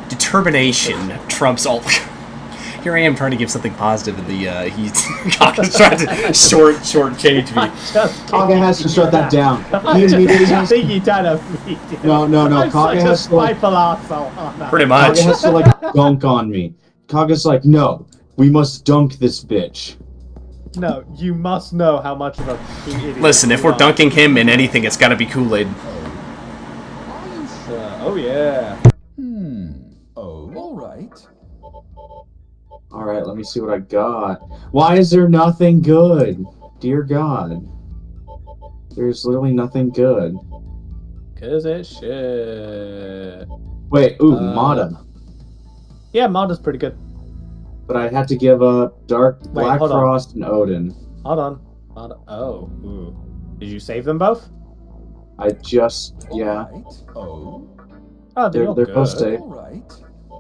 determination trumps all. Here I am trying to give something positive, and he's trying to short-change me. Kaga has to shut that down. I think you done a No. I'm Kaga such a has to like, spiteful arsehole. Pretty much. Kaga has to like dunk on me. Kaga's like, no, we must dunk this bitch. No, you must know how much of a idiot. Listen, if we're dunking him in anything, it's got to be Kool-Aid. Oh yeah. Oh, all right. All right, let me see what I got. Why is there nothing good? Dear God. There's literally nothing good. Cause it's shit. Wait, Mata. Yeah, Mata's pretty good. But I had to give up Black hold on. Frost and Odin. Hold on. Mata. Oh. Ooh. Did you save them both? I just, yeah. All right. Oh, Oh, They're good. both safe. all right.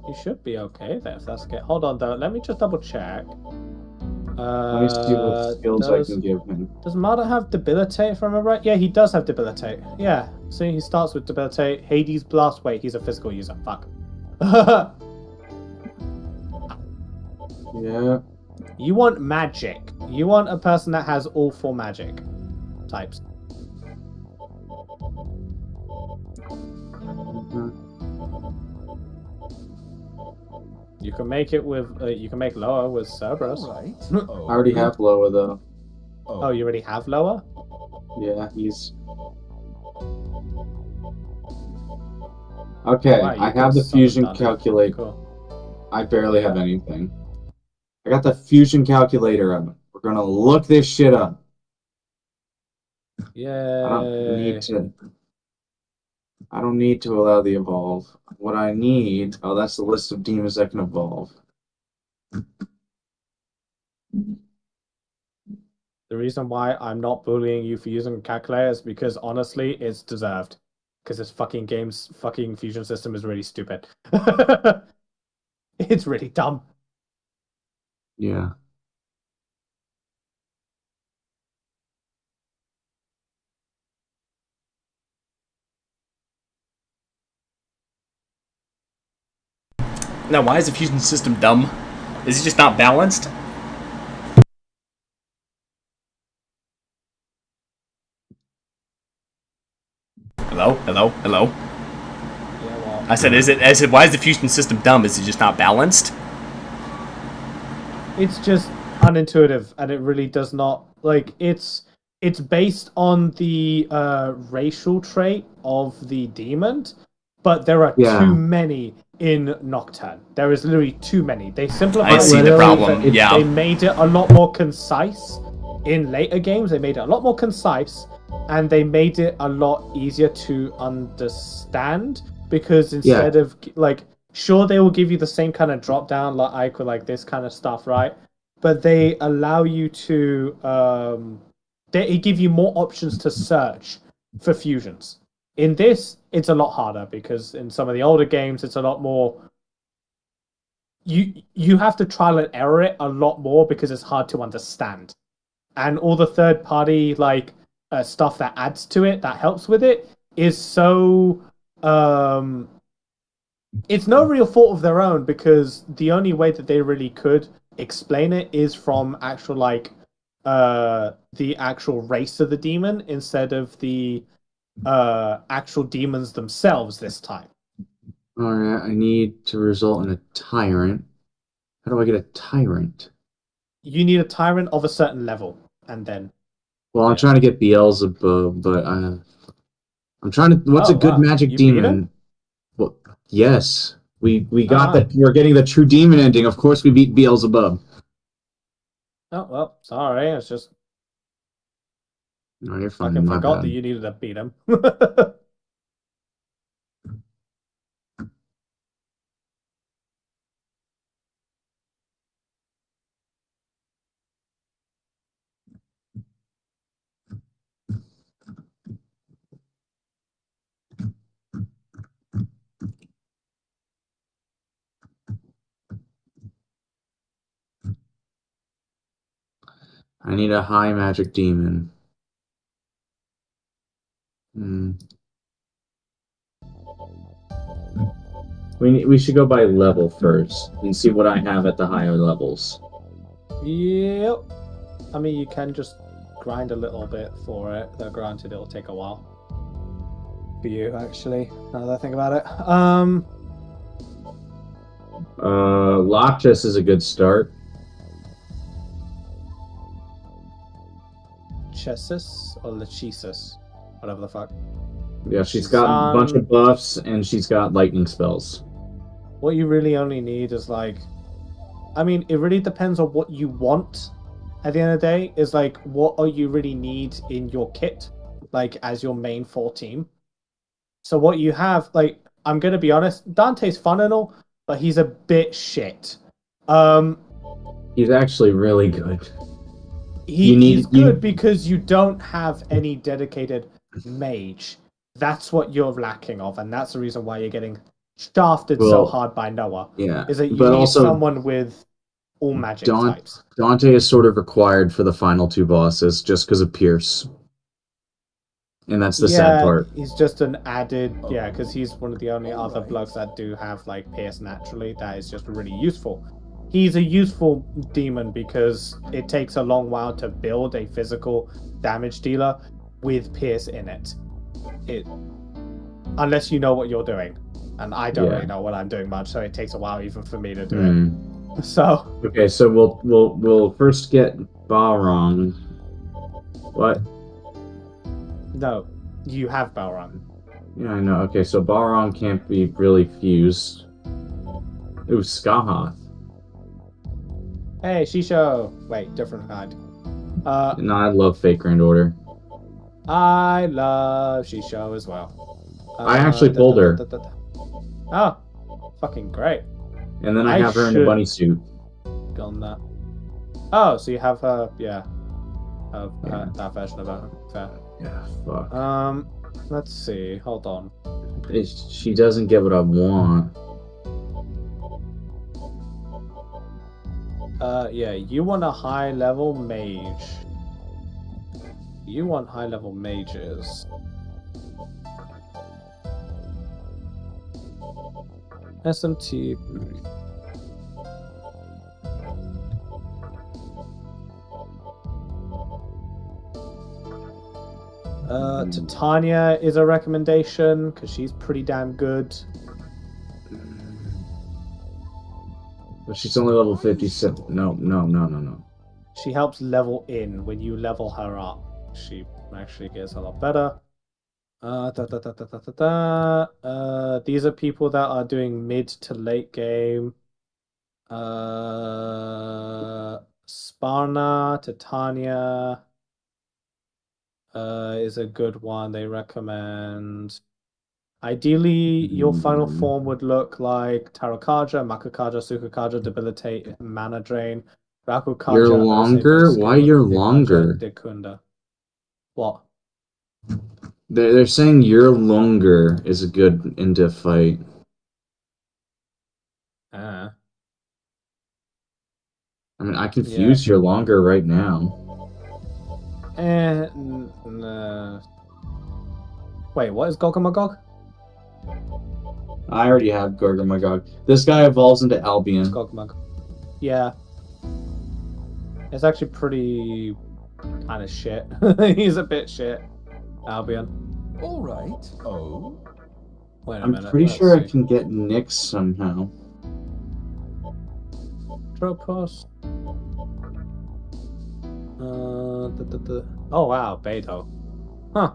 You should be okay there if that's okay. Hold on though. Let me just double check. Let me see what skills I can give him. Does Mata have Debilitate, if I remember right? Yeah, he does have Debilitate. Yeah. See, he starts with Debilitate. Hades Blast. Wait, he's a physical user. Fuck. Yeah. You want magic. You want a person that has all 4 magic types. You can make it with. You can make Loa with Cerberus. All right. I already have Loa, though. Oh, you already have Loa? Yeah, he's... Okay, Wow, you I can have the summon fusion Thunder. calculator. Cool. I barely have anything. I got the fusion calculator up. We're gonna look this shit up. Yeah. I don't need to allow the evolve. What I need... Oh, that's the list of demons that can evolve. The reason why I'm not bullying you for using a calculator is because honestly, it's deserved. Because this fucking game's fucking fusion system is really stupid. It's really dumb. Yeah. Now, why is the fusion system dumb? Is it just not balanced? Hello? Hello? Hello? Yeah, well, I said, why is the fusion system dumb? Is it just not balanced? it's just unintuitive, and it really does not like. It's based on the racial trait of the demon, but there are too many in Nocturne. There is literally too many. They simplified I see it. the problem. Yeah. They made it a lot more concise in later games. They made it a lot more concise, and they made it a lot easier to understand because instead of like, sure, they will give you the same kind of drop down like with this kind of stuff, right? But they allow you to they give you more options to search for fusions. In this, it's a lot harder because in some of the older games, it's a lot more. You have to trial and error it a lot more because it's hard to understand, and all the third party stuff that adds to it that helps with it is so. It's no real fault of their own because the only way that they really could explain it is from actual the actual race of the demon instead of the actual demons themselves this time. Alright, I need to result in a tyrant. How do I get a tyrant? You need a tyrant of a certain level, and then... Well, I'm trying to get Beelzebub, but I I'm trying to. What's a good wow. magic You beat him? demon? Well, yes, we got Ah. that. We're getting the true demon ending. Of course, we beat Beelzebub. Oh well, sorry. It's just No, you're fine. fucking My forgot bad. that you needed to beat him. I need a high magic demon. We should go by level first and see what I have at the higher levels. Yep. I mean, you can just grind a little bit for it. Though granted, it'll take a while for you. Actually, now that I think about it. Lochus is a good start. Chesis or Lachesis, whatever the fuck. Yeah, she's got a bunch of buffs and she's got lightning spells. What you really only need is like, I mean, it really depends on what you want. At the end of the day, is like, what are you really need in your kit, like as your main 4 team. So what you have, like, I'm gonna be honest, Dante's fun and all, but he's a bit shit. He's actually really good. He's good because you don't have any dedicated mage. That's what you're lacking of, and that's the reason why you're getting shafted so hard by Noah. Yeah, is that you need someone with all magic types. Dante is sort of required for the final 2 bosses just because of Pierce. And that's the sad part. He's just an added, because he's one of the only other bloods that do have like Pierce naturally. That is just really useful. He's a useful demon because it takes a long while to build a physical damage dealer with Pierce in it. Unless you know what you're doing, and I don't really know what I'm doing much, so it takes a while even for me to do it. So okay, so we'll first get Balrog. What? No, you have Balrog. Yeah, I know. Okay, so Balrog can't be really fused. Ooh, Skahoth. Hey, Shisho. Wait, different kind. No, I love Fake Grand Order. I love Shisho as well. I actually pulled her. Oh, fucking great. And then I have her in a bunny suit. Gone that. Oh, so you have her, that version of her. Fair. Yeah, fuck. Let's see. Hold on. She doesn't get what I want. You want a high level mage. You want high level mages. SMT3. Titania is a recommendation because she's pretty damn good. But she's only level 57. No. She helps level in. When you level her up, she actually gets a lot better. These are people that are doing mid to late game. Sparna, Titania is a good one they recommend. Ideally, your final form would look like Tarakaja, Makakaja, Sukukaja, Debilitate, Mana Drain, Rakukaja. You're longer? Why you're longer? Dekunda. What? They're saying you're longer is a good into fight. I mean, I can fuse your longer right now. Wait, what is Gogamagog? I already have Gogamagog. This guy evolves into Albion. Gogamagog. Yeah. It's actually pretty kind of shit. He's a bit shit. Albion. All right. Oh. Wait a I'm minute. pretty sure I can get Nyx somehow. Tropos. Oh wow, Beto. Huh.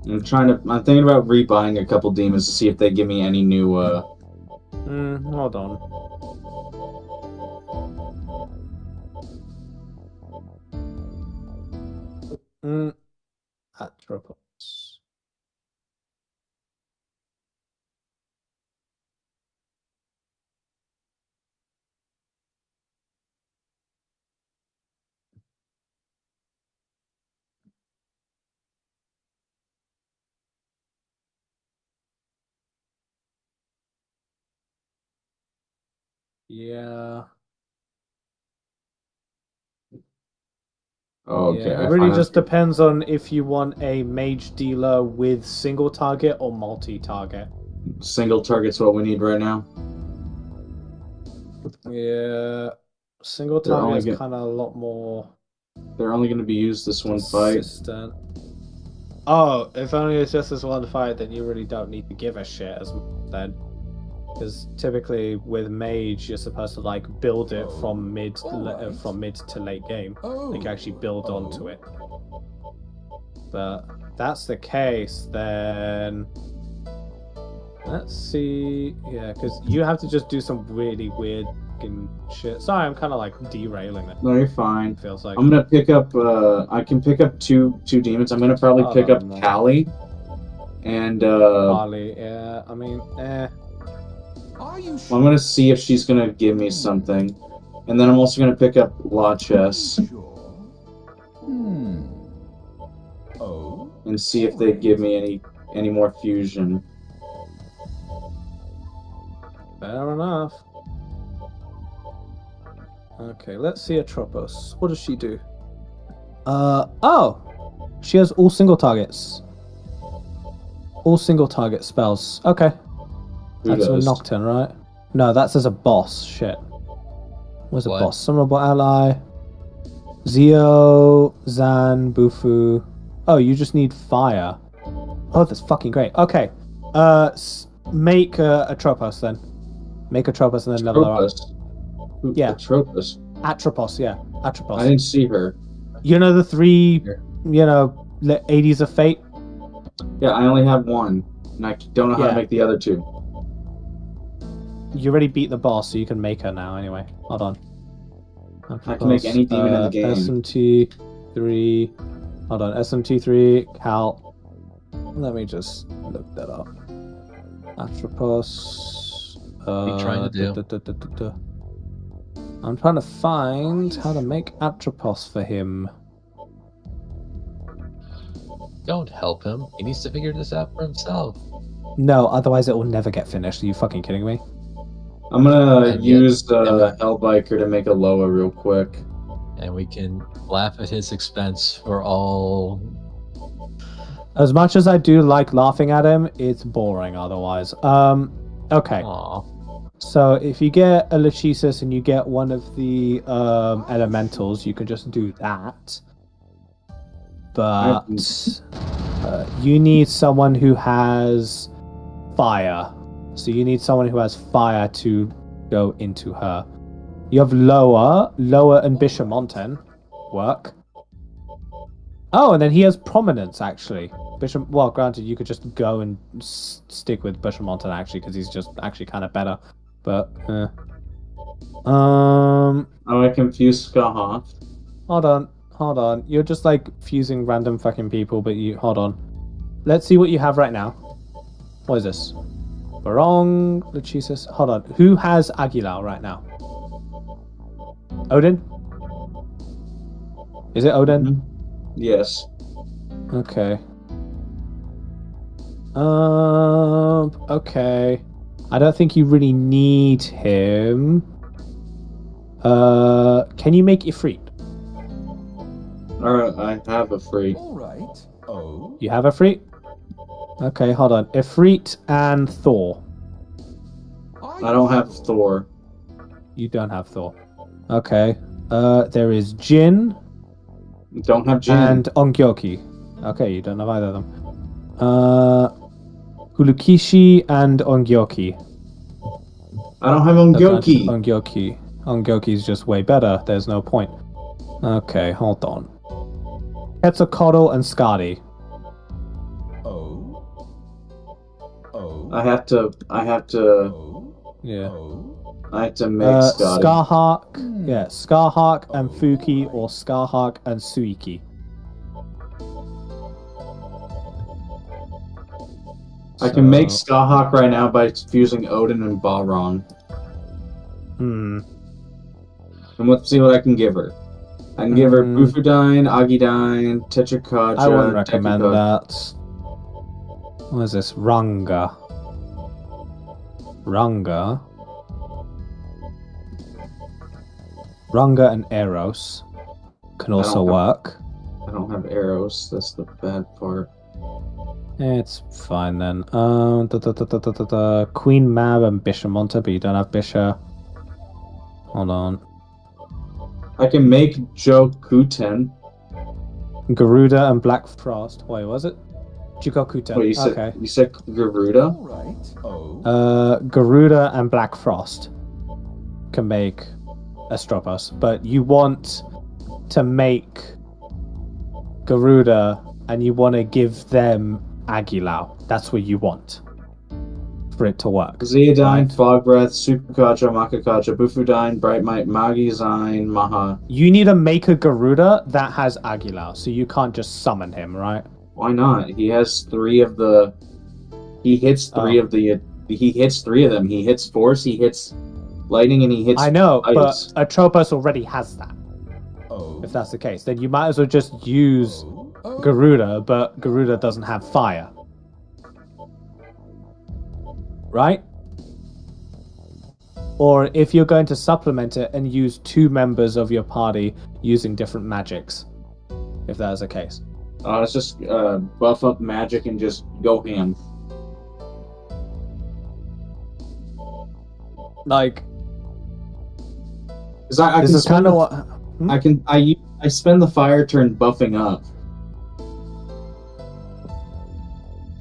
I'm thinking about rebuying a couple demons to see if they give me any new, Hold on. Atropos. Yeah. oh, okay. Yeah, I it really find just that- depends on if you want a mage dealer with single target or multi-target. Single target's what we need right now. Yeah, single They're only target is get- kind of a lot more They're only going to be used this one fight. consistent. Oh, if only it's just this one fight, then you really don't need to give a shit as much then. Because typically with mage, you're supposed to like build it from mid to late game. Like actually build onto it. But if that's the case, then let's see. Yeah, because you have to just do some really weird fucking shit. Sorry, I'm kind of like derailing it. No, you're fine. Feels like I'm gonna pick up. I can pick up two demons. I'm gonna probably pick up no. Callie, and Harley. Yeah, I mean, Are you well, I'm gonna see if she's gonna give me something, and then I'm also gonna pick up Laches sure? Oh? and see if they give me any more fusion. fair enough. Okay, let's see Atropos. What does she do? Oh! She has all single targets. All single target spells. Okay. Who That's a does? Nocturne, right? No, that's as a boss. Shit. Where's a What? boss? Summonable ally. Zio, Zan, Bufu. Oh, you just need fire. Oh, that's fucking great. Okay. Make Atropos then. Make Atropos and then level her up. Atropos. Yeah. Atropos. Atropos, yeah. Atropos. I didn't see her. You know the three, 80s of Fate? Yeah, I only have one, and I don't know how Yeah. to make the other two. You already beat the boss, so you can make her now anyway. Hold on. I can make any demon in the game. SMT3. Hold on. SMT3, Cal. Let me just look that up. Atropos. What are you trying to do? I'm trying to find how to make Atropos for him. Don't help him. He needs to figure this out for himself. No, otherwise it will never get finished. Are you fucking kidding me? I'm gonna And yet- use Hellbiker to make a Loa real quick. And we can laugh at his expense for all. As much as I do like laughing at him, it's boring otherwise. Okay. Aw. So if you get a Lachesis and you get one of the elementals, you can just do that. But you need someone who has fire. So you need someone who has fire to go into her. You have Loa and Bishamonten work. Oh, and then he has prominence actually. Bishop. Well, granted, you could just go and stick with Bishamonten actually, because he's just actually kind of better. But Oh, I confused Skahoth. hold on. You're just like fusing random fucking people, but hold on. Let's see what you have right now. What is this? Barong, Lachesis. Hold on. Who has Aguilar right now? Odin? Is it Odin? Yes. Okay. Okay. I don't think you really need him. Can you make Ifrit? Alright, I have a free. All right. Oh? You have Ifrit? Okay, hold on. Ifrit and Thor. I don't have Thor. You don't have Thor. Okay. There is Jin Don't have Jin. and Ongyoki. Okay, you don't have either of them. Hulukishi and Ongyoki. I don't have Ongyoki. Ongyoki's just way better. There's no point. Okay, hold on. Quetzalcoatl and Skadi. Oh? I have to Yeah. make Scotty. Scarhawk, yeah, Scarhawk and Fuki, or Scarhawk and Suiki. I can make Scarhawk right now by fusing Odin and Balrog. And let's see what I can give her. I can give her Bufudine, Agidine, Tetrakaja. I wouldn't recommend that. What is this? Ranga. Ranga and Eros can also work. I don't have arrows. That's the bad part. It's fine then. Queen Mab and Bishamonta, but you don't have Bisha. Hold on. I can make Jokuten. Garuda and Black Frost. Wait, was it? Jukokuten. Wait, you said Garuda? Right. Garuda and Black Frost can make Astropos, but you want to make Garuda and you want to give them Aguilau. That's what you want for it to work. Zeodine, Fog Breath, Superkaja, Makakaja, Bufudine, Brightmite, Magizine, Maha. You need to make a Garuda that has Aguilau, so you can't just summon him, right? Why not? He has 3 of the... He hits 3 of the... He hits 3 of them. He hits Force, he hits Lightning, and he hits... I know, Ice. but Atropos already has that. If that's the case, then you might as well just use Garuda, but Garuda doesn't have fire. Right? Or if you're going to supplement it and use 2 members of your party using different magics. If that is the case. Let's just buff up magic and just go ham. Like... This is kind of what... I spend the fire turn buffing up.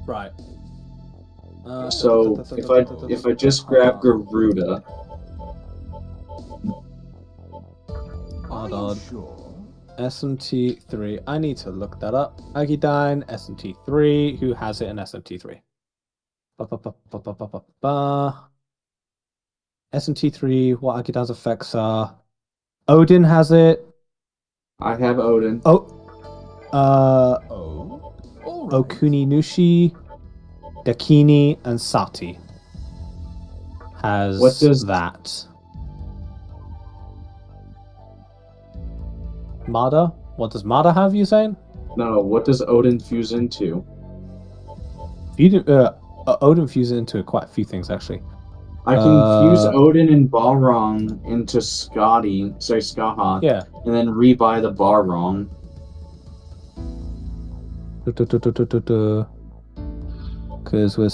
Right. So if I just grab Garuda. Hold on. SMT3. I need to look that up. Agidine, SMT3. Who has it in SMT3? SMT3. What Agidine's effects are? Odin has it. I have Odin. Okuni Nushi, Dakini, and Sati has that. Mada? What does Mada have, you saying? No, what does Odin fuse into? Odin fuses into quite a few things, actually. I can fuse Odin and Balrog into Skahawk. Yeah. And then rebuy the Balrog. Because with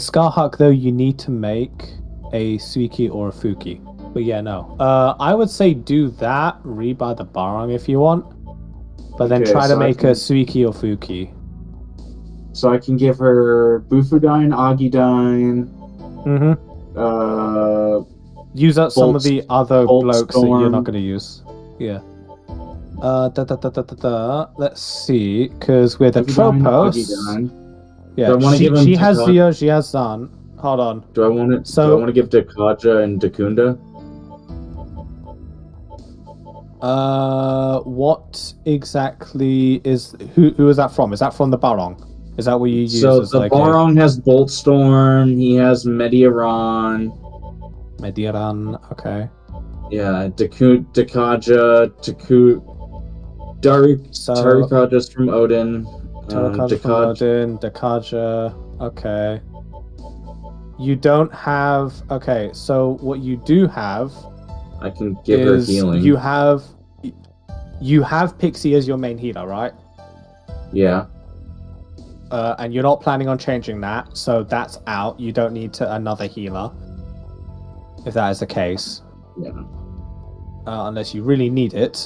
Scarhawk though, you need to make a Suiki or a Fuki. But yeah, no. I would say do that, rebuy the Balrog if you want. But then try to make a Suiki or Fuki. So I can give her Bufudine, Agidine. Use up some of the other blokes that you're not going to use. Yeah. Let's see, because with Atropos, yeah, she has Zio, she has Zan. Hold on. Do I want to give Dakaja and Dakunda? What exactly is who is that from? Is that from the Balrog? Is that what you use? So the Balrog has Boltstorm. He has Mediaron. Okay. Yeah, Dakaja, Tarikaja's from Odin. Tarikaja from Odin, Dakaja. Okay. You don't have... Okay, so what you do have... I can give her healing. You have Pixie as your main healer, right? Yeah. And you're not planning on changing that, so that's out. You don't need another healer. If that is the case. Yeah. Unless you really need it.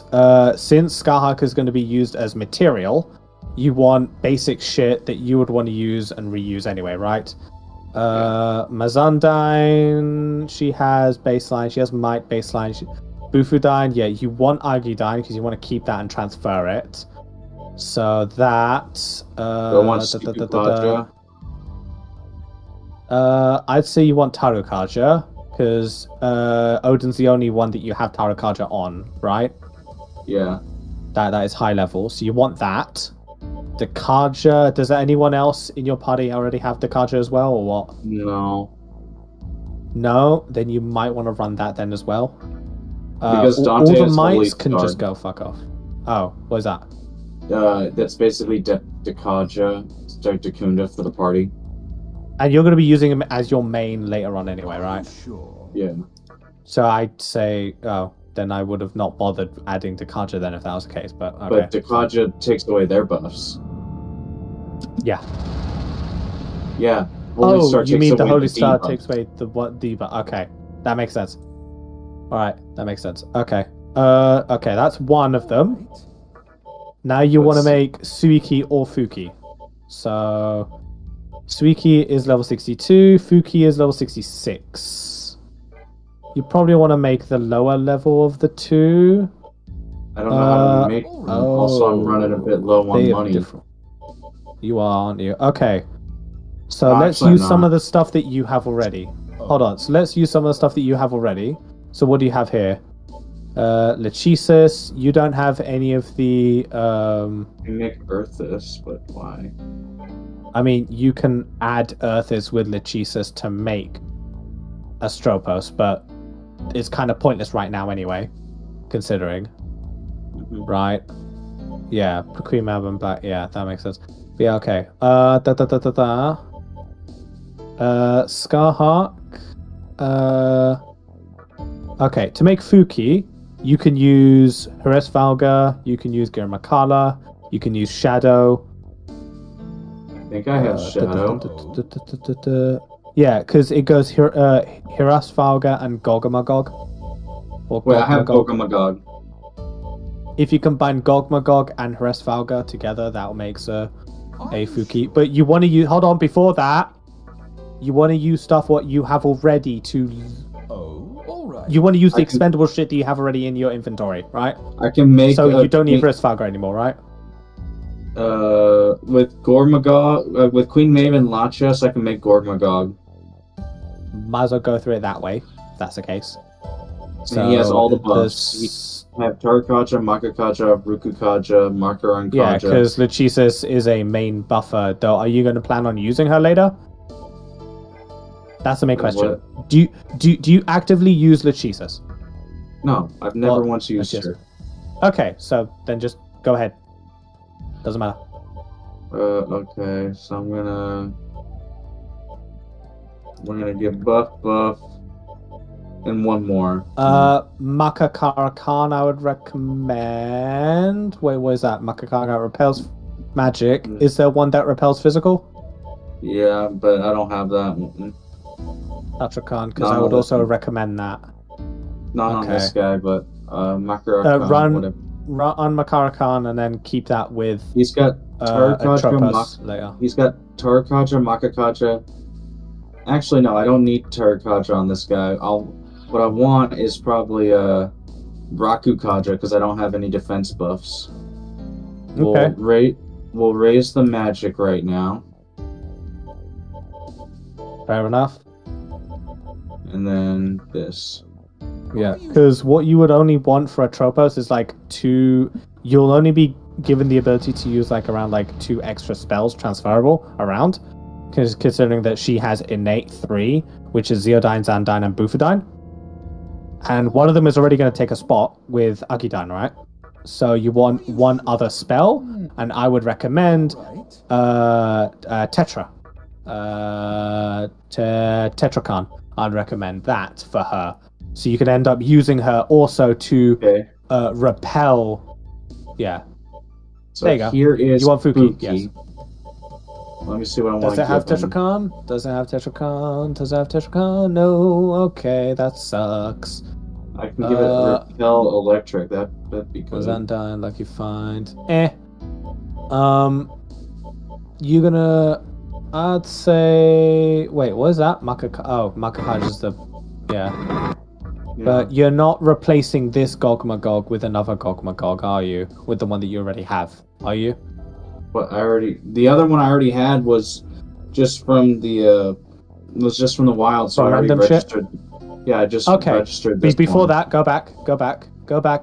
Since Scarhawk is going to be used as material, you want basic shit that you would want to use and reuse anyway, right? Mazandine, she has baseline, she has might baseline. Bufudine, yeah, you want Agidine because you want to keep that and transfer it. So that. I want Sukukaja. I'd say you want Tarukaja, because Odin's the only one that you have Tarukaja on, right? Yeah. That is high level, so you want that. Dekaja, does anyone else in your party already have Dekaja as well, or what? No. No? Then you might want to run that then as well. Because all Dante the is mites Holy can Guard. just go fuck off. Oh, what is that? That's basically Dekaja, Dekunda for the party. And you're going to be using him as your main later on anyway, right? Sure. Yeah. So I'd say, then I would have not bothered adding Dekaja then if that was the case, but okay. But Dekaja takes away their buffs. Yeah. Yeah. Holy Star you takes mean the away Holy Star debuff. takes away the what debuff? Okay, that makes sense. All right, that makes sense. Okay, okay, that's one of them. Right. Now you want to Let's see. make Suiki or Fuki. So Suiki is level 62, Fuki is level 66. You probably want to make the lower level of the two. I don't know how to make them. Also, I'm running a bit low on they are money. different. You are, aren't you? Okay. So No, let's actually use I'm some not. of the stuff that you have already. Hold on. So let's use some of the stuff that you have already. So what do you have here? Lechisis. You don't have any of the. You make Earthis, but why? I mean, you can add Earthis with Lechisis to make Astropos, but it's kind of pointless right now anyway, considering. Mhm. Right? Yeah, Prequimab and Black. Yeah, that makes sense. Yeah, okay. Scarhawk. Okay, to make Fuki, you can use Heres Valga, you can use Girmakala, you can use Shadow. I think I have Shadow. Yeah, because it goes Heres Valga and Gogmagog. Or Wait, I have Gogmagog. Gogmagog. If you combine Gogmagog and Heres Valga together, that makes a Fuki. But you want to use... Hold on, before that, you want to use stuff what you have already to... Oh, all right. You want to use the I can- expendable shit that you have already in your inventory, right? I can make. So you don't need Heres Valga anymore, right? With Gormagog, with Queen Maven Lachess, I can make Gormagog. Might as well go through it that way, if that's the case. And he has all the there's- I have Tarukaja, Makakaja, Rukukaja, Makaran Yeah, Kaja. because Lechisis is a main buffer, though. Are you going to plan on using her later? That's the main question. Do you actively use Lechisis? No, I've never Well, once used that's her. Okay, so then just go ahead. Doesn't matter. Okay, so we're gonna give buff, and one more. Makakara Khan, I would recommend. Wait, what is that? Makakara repels magic. Is there one that repels physical? Yeah, but I don't have that. Mm-mm. Tatrakan, because No, I would no, also no. recommend that. Not on this guy, but Makara Run whatever. on Makara Khan and then keep that with He's got Tarukaja, Atropos later. He's got Tarukaja, Makakaja. Actually, no, I don't need Tarukaja on this guy. What I want is probably Rakukaja because I don't have any defense buffs. Okay. We'll raise the magic right now, Fair enough. and then this. Yeah, because what you would only want for Atropos is like two. You'll only be given the ability to use like around like 2 extra spells transferable around, because considering that she has innate 3, which is Zeodyne, Zandyne, and Bufadine, and one of them is already going to take a spot with Agidine, right? So you want one other spell, and I would recommend Tetra. Tetrakan. I'd recommend that for her. So you can end up using her also to Okay. repel. Yeah. So There you go. here is You want Fuki, yes. Let me see what I want Does to it have give him. Tetrakan? Does it have Tetrakan? Does it have Tetrakan? No. Okay, that sucks. I can give it Repel Electric. That'd be Was good. Undyne, Lucky Find. You gonna... I'd say... Wait, what is that? Makakaja is the... Yeah. But you're not replacing this Gogmagog with another Gogmagog, are you? With the one that you already have, are you? But the other one I already had was just from the wild, so I already registered. Yeah, I just registered this Before one. that, go back,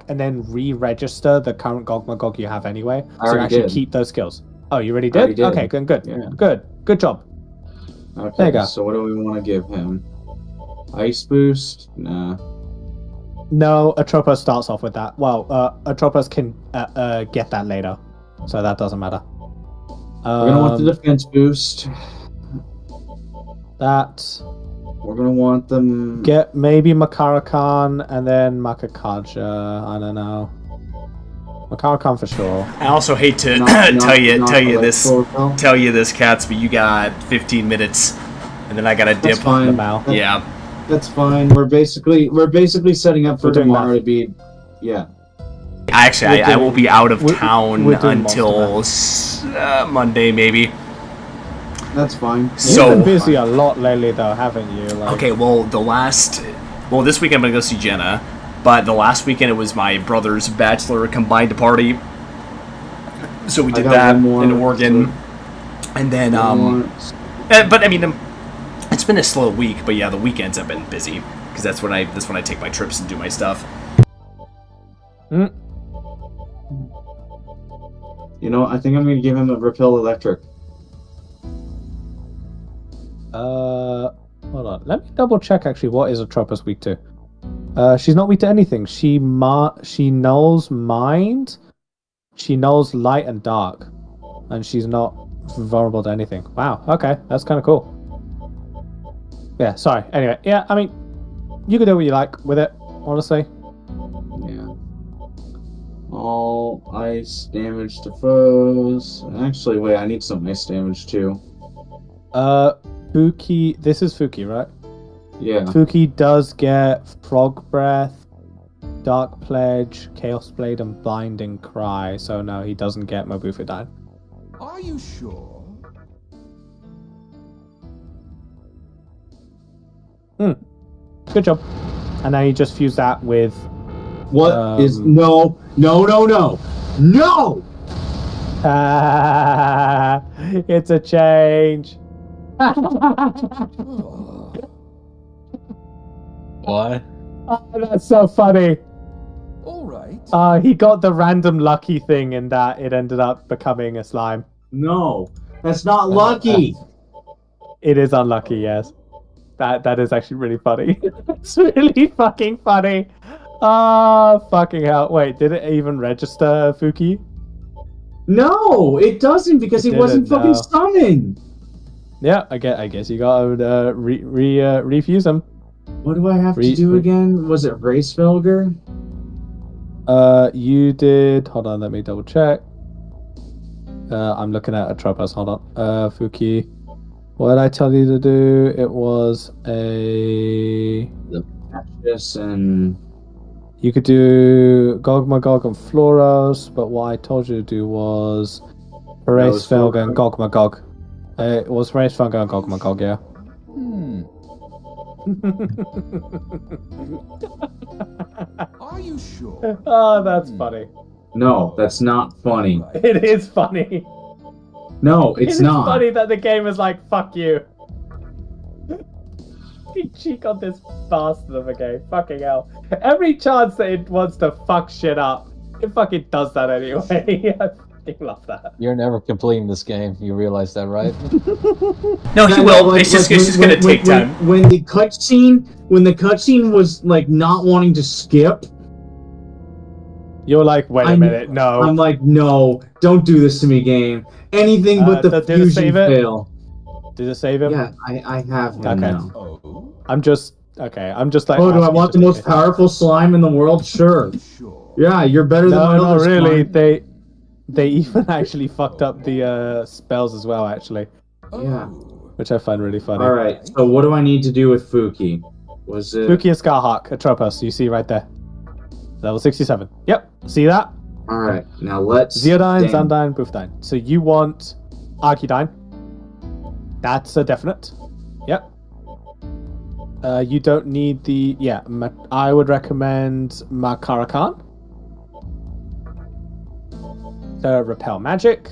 and then re-register the current Gogmagog you have anyway. So you actually keep those skills. Oh, you already did? Okay, good. Yeah. Good job. Okay, there you go. So what do we want to give him? Ice boost? Nah. No, Atropos starts off with that. Well, Atropos can get that later, so that doesn't matter. We're gonna want the defense boost. That. We're gonna want them. Get maybe Makarakan and then Makakaja. I don't know. Makarakan for sure. I also hate to tell you this, Cats, but you got 15 minutes, and then I gotta dip. That's fine. Yeah. That's fine. We're basically setting up for tomorrow to be, yeah. Actually, I will be out of town until Monday, maybe. That's fine. So, you've been busy a lot lately, though, haven't you? Like... Okay, well, this weekend I'm gonna go see Jenna, but the last weekend it was my brother's bachelor combined party. So we did that in Oregon, and then but I mean. It's been a slow week, but yeah, the weekends have been busy because that's when I take my trips and do my stuff. You know, I think I'm gonna give him a Repel Electric. Hold on. Let me double check actually. What is Atropos weak to? She's not weak to anything. She knows mind. She knows light and dark, and she's not vulnerable to anything. Wow. Okay, that's kind of cool. Yeah, sorry. Anyway, yeah, I mean, you can do what you like with it, honestly. Yeah. All ice damage to foes. Actually, wait, I need some ice damage too. Fuki. This is Fuki, right? Yeah. Fuki does get Frog Breath, Dark Pledge, Chaos Blade, and Blinding Cry, so no, he doesn't get Mabufidine. Are you sure? Good job. And now you just fuse that with... What is... No! It's a change. What? Oh, that's so funny. Alright. He got the random lucky thing in that it ended up becoming a slime. No, that's not lucky. It is unlucky, yes. That is actually really funny. It's really fucking funny. Oh, fucking hell. Wait, did it even register, Fuki? No, it doesn't because he wasn't fucking summoned. Yeah, I guess you gotta refuse him. What do I have to do again? Was it Racefelger? You did... Hold on, let me double check. I'm looking at Atropos, hold on. Fuki... What did I tell you to do? It was the Patches and... You could do Gogmagog and Floros, but what I told you to do was Hraesvelga and Gogmagog. It was Hraesvelga and Gogmagog, yeah. Are you sure? Oh, that's funny. No, that's not funny. It is funny. No, it's not. It's funny that the game is like, fuck you. You cheek on this bastard of a game. Fucking hell. Every chance that it wants to fuck shit up, it fucking does that anyway. I fucking love that. You're never completing this game. You realize that, right? No, he will. It's just gonna take time. When the cutscene was like not wanting to skip, you're like, wait a minute, no. I'm like, no, don't do this to me, game. Anything but the fusion fail. Did it save him? Yeah, I have him now. I'm just like... Oh, do I want the most powerful slime in the world? Sure. Yeah, you're better than my other really. slime. They even actually fucked up the spells as well, actually. Yeah. Which I find really funny. Alright, so what do I need to do with Fuki? Was it... Fuki and Scarhawk, Atropos, you see right there. Level 67. Yep, see that? Alright, now let's... Zeodyne, Zundyne, Boofdyne. So you want Archedyne. That's a definite. Yep. You don't need the... Yeah, I would recommend Makarakan. To repel magic.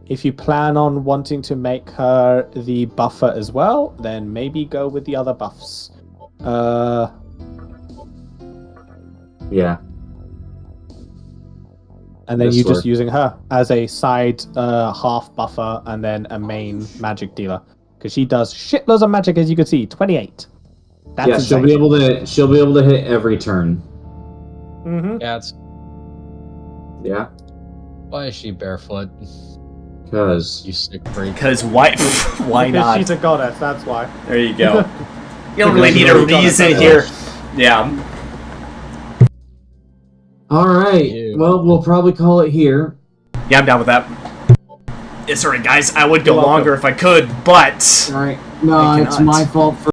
If you plan on wanting to make her the buffer as well, then maybe go with the other buffs. Yeah. And then This you just work. using her as a side half buffer and then a main magic dealer. Because she does shitloads of magic, as you can see. 28. That's Yeah, she'll be able to hit every turn. Mm-hmm. Yeah, it's... Yeah. Why is she barefoot? Because You sick freak. Because why? Why Because not? she's a goddess, that's why. There you go. You don't really need a Because she's reason a here. Yeah. all right. Ew. Well, we'll probably call it here. Yeah, I'm down with that. Yeah, sorry, guys. I would go You're welcome. longer if I could, but All right. No, I it's cannot. my fault for